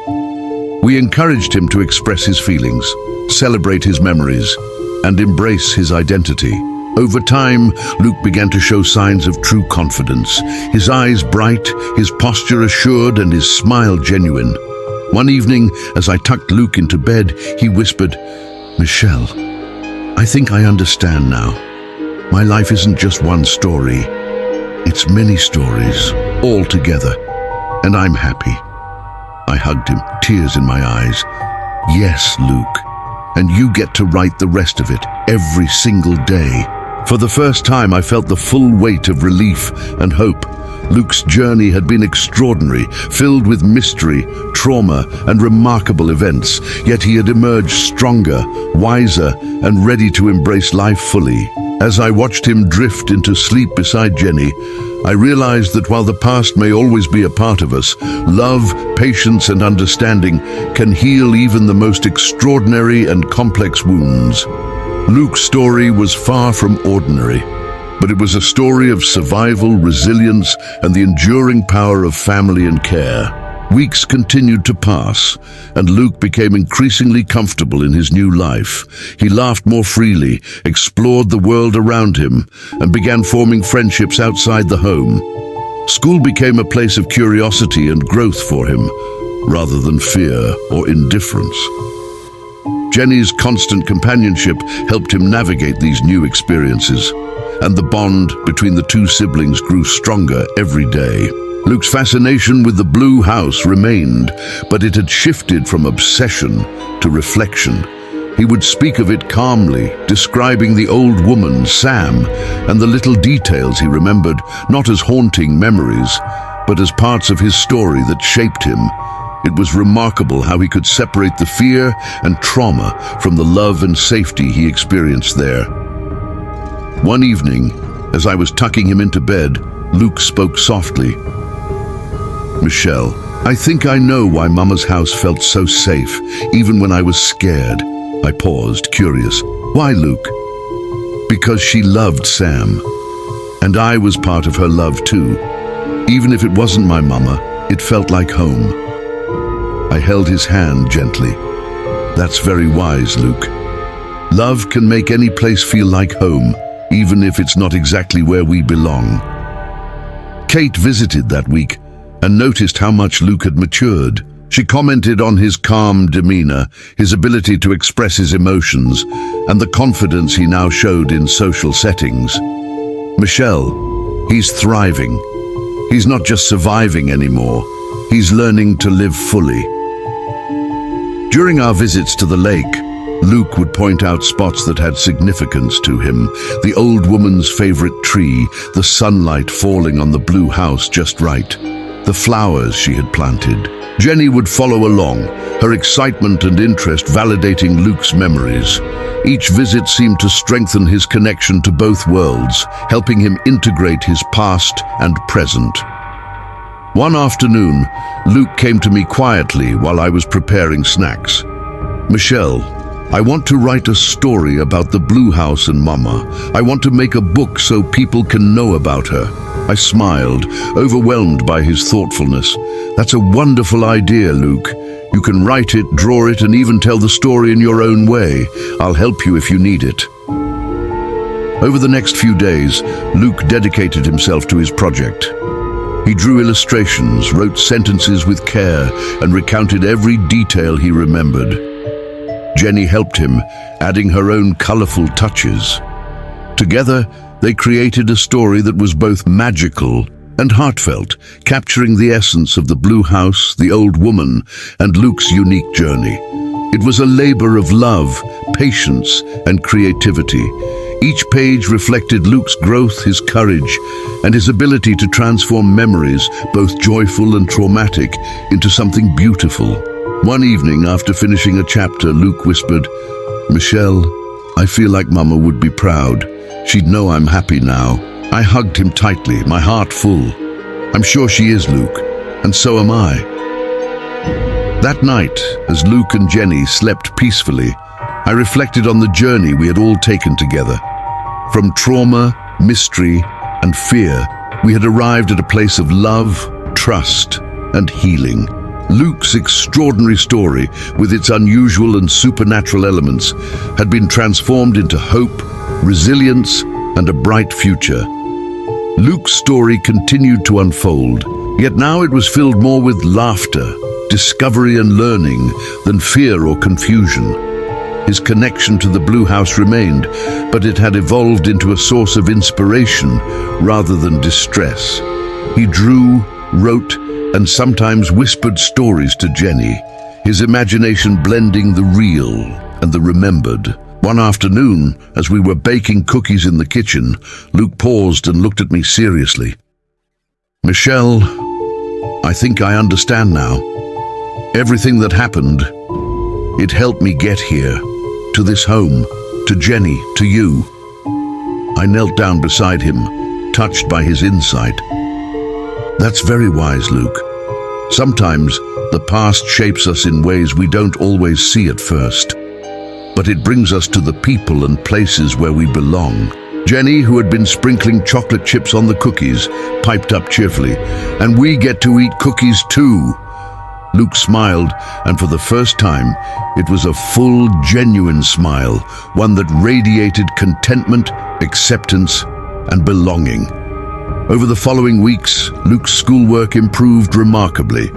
We encouraged him to express his feelings, celebrate his memories, and embrace his identity. Over time, Luke began to show signs of true confidence, his eyes bright, his posture assured, and his smile genuine. One evening, as I tucked Luke into bed, he whispered, "Michelle, I think I understand now. My life isn't just one story. It's many stories, all together, and I'm happy." I hugged him, tears in my eyes. "Yes, Luke, and you get to write the rest of it every single day." For the first time, I felt the full weight of relief and hope. Luke's journey had been extraordinary, filled with mystery, trauma, and remarkable events, yet he had emerged stronger, wiser, and ready to embrace life fully. As I watched him drift into sleep beside Jenny, I realized that while the past may always be a part of us, love, patience, and understanding can heal even the most extraordinary and complex wounds. Luke's story was far from ordinary, but it was a story of survival, resilience, and the enduring power of family and care. Weeks continued to pass, and Luke became increasingly comfortable in his new life. He laughed more freely, explored the world around him, and began forming friendships outside the home. School became a place of curiosity and growth for him, rather than fear or indifference. Jenny's constant companionship helped him navigate these new experiences, and the bond between the two siblings grew stronger every day. Luke's fascination with the blue house remained, but it had shifted from obsession to reflection. He would speak of it calmly, describing the old woman, Sam, and the little details he remembered, not as haunting memories, but as parts of his story that shaped him. It was remarkable how he could separate the fear and trauma from the love and safety he experienced there. One evening, as I was tucking him into bed, Luke spoke softly. "Michelle, I think I know why Mama's house felt so safe, even when I was scared." I paused, curious. "Why, Luke?" "Because she loved Sam, and I was part of her love too. Even if it wasn't my mama, it felt like home." I held his hand gently. "That's very wise, Luke. Love can make any place feel like home, even if it's not exactly where we belong." Kate visited that week and noticed how much Luke had matured. She commented on his calm demeanor, his ability to express his emotions, and the confidence he now showed in social settings. "Michelle, he's thriving. He's not just surviving anymore. He's learning to live fully." During our visits to the lake, Luke would point out spots that had significance to him. The old woman's favorite tree, the sunlight falling on the blue house just right, the flowers she had planted. Jenny would follow along, her excitement and interest validating Luke's memories. Each visit seemed to strengthen his connection to both worlds, helping him integrate his past and present. One afternoon, Luke came to me quietly while I was preparing snacks. "Michelle, I want to write a story about the blue house and Mama. I want to make a book so people can know about her." I smiled, overwhelmed by his thoughtfulness. "That's a wonderful idea, Luke. You can write it, draw it, and even tell the story in your own way. I'll help you if you need it." Over the next few days, Luke dedicated himself to his project. He drew illustrations, wrote sentences with care, and recounted every detail he remembered. Jenny helped him, adding her own colorful touches. Together, they created a story that was both magical and heartfelt, capturing the essence of the blue house, the old woman, and Luke's unique journey. It was a labor of love, patience, and creativity. Each page reflected Luke's growth, his courage, and his ability to transform memories, both joyful and traumatic, into something beautiful. One evening, after finishing a chapter, Luke whispered, "Michelle, I feel like Mama would be proud. She'd know I'm happy now." I hugged him tightly, my heart full. "I'm sure she is, Luke, and so am I." That night, as Luke and Jenny slept peacefully, I reflected on the journey we had all taken together. From trauma, mystery, and fear, we had arrived at a place of love, trust, and healing. Luke's extraordinary story, with its unusual and supernatural elements, had been transformed into hope, resilience, and a bright future. Luke's story continued to unfold, yet now it was filled more with laughter, discovery and learning than fear or confusion. His connection to the Blue House remained, but it had evolved into a source of inspiration rather than distress. He drew, wrote, and sometimes whispered stories to Jenny, his imagination blending the real and the remembered. One afternoon, as we were baking cookies in the kitchen, Luke paused and looked at me seriously. "Michelle, I think I understand now. Everything that happened, it helped me get here, to this home, to Jenny, to you." I knelt down beside him, touched by his insight. "That's very wise, Luke. Sometimes the past shapes us in ways we don't always see at first, but it brings us to the people and places where we belong." Jenny, who had been sprinkling chocolate chips on the cookies, piped up cheerfully, "And we get to eat cookies too." Luke smiled, and for the first time, it was a full, genuine smile, one that radiated contentment, acceptance, and belonging. Over the following weeks, Luke's schoolwork improved remarkably.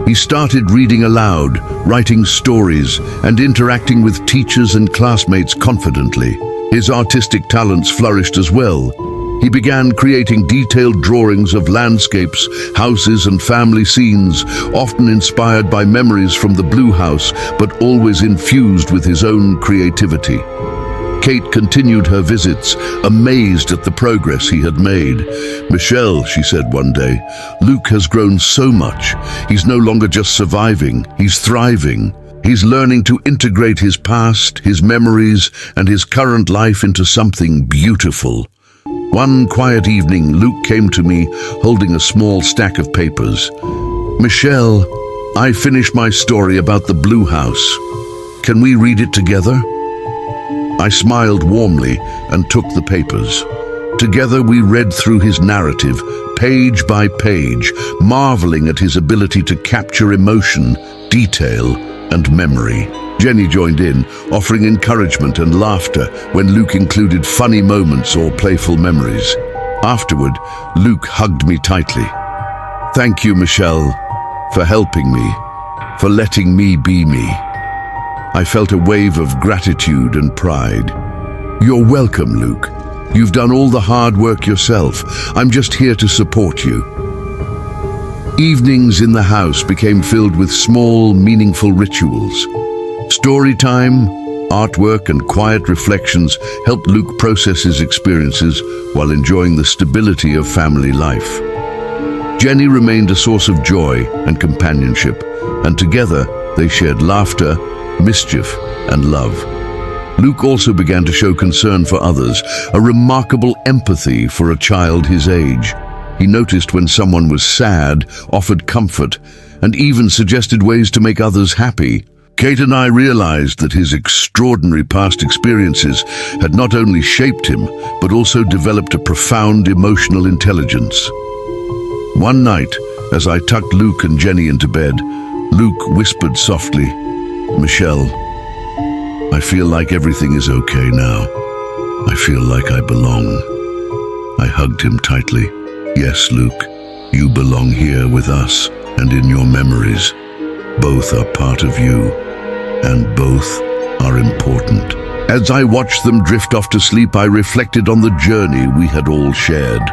He started reading aloud, writing stories, and interacting with teachers and classmates confidently. His artistic talents flourished as well. He began creating detailed drawings of landscapes, houses, and family scenes, often inspired by memories from the Blue House, but always infused with his own creativity. Kate continued her visits, amazed at the progress he had made. "Michelle," she said one day, "Luke has grown so much. He's no longer just surviving, he's thriving. He's learning to integrate his past, his memories, and his current life into something beautiful." One quiet evening, Luke came to me holding a small stack of papers. "Michelle, I finished my story about the Blue House. Can we read it together?" I smiled warmly and took the papers. Together we read through his narrative, page by page, marveling at his ability to capture emotion, detail, and memory. Jenny joined in, offering encouragement and laughter when Luke included funny moments or playful memories. Afterward, Luke hugged me tightly. "Thank you, Michelle, for helping me, for letting me be me." I felt a wave of gratitude and pride. "You're welcome, Luke. You've done all the hard work yourself. I'm just here to support you." Evenings in the house became filled with small, meaningful rituals. Story time, artwork, and quiet reflections helped Luke process his experiences while enjoying the stability of family life. Jenny remained a source of joy and companionship, and together they shared laughter, mischief, and love. Luke also began to show concern for others, a remarkable empathy for a child his age. He noticed when someone was sad, offered comfort, and even suggested ways to make others happy. Kate and I realized that his extraordinary past experiences had not only shaped him, but also developed a profound emotional intelligence. One night, as I tucked Luke and Jenny into bed, Luke whispered softly, "Michelle, I feel like everything is okay now. I feel like I belong." I hugged him tightly. "Yes, Luke, you belong here with us and in your memories. Both are part of you, and both are important." As I watched them drift off to sleep, I reflected on the journey we had all shared.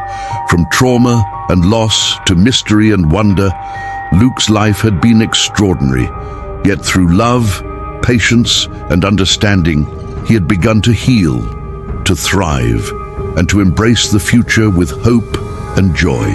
From trauma and loss to mystery and wonder, Luke's life had been extraordinary. Yet through love, patience, and understanding, he had begun to heal, to thrive, and to embrace the future with hope and joy.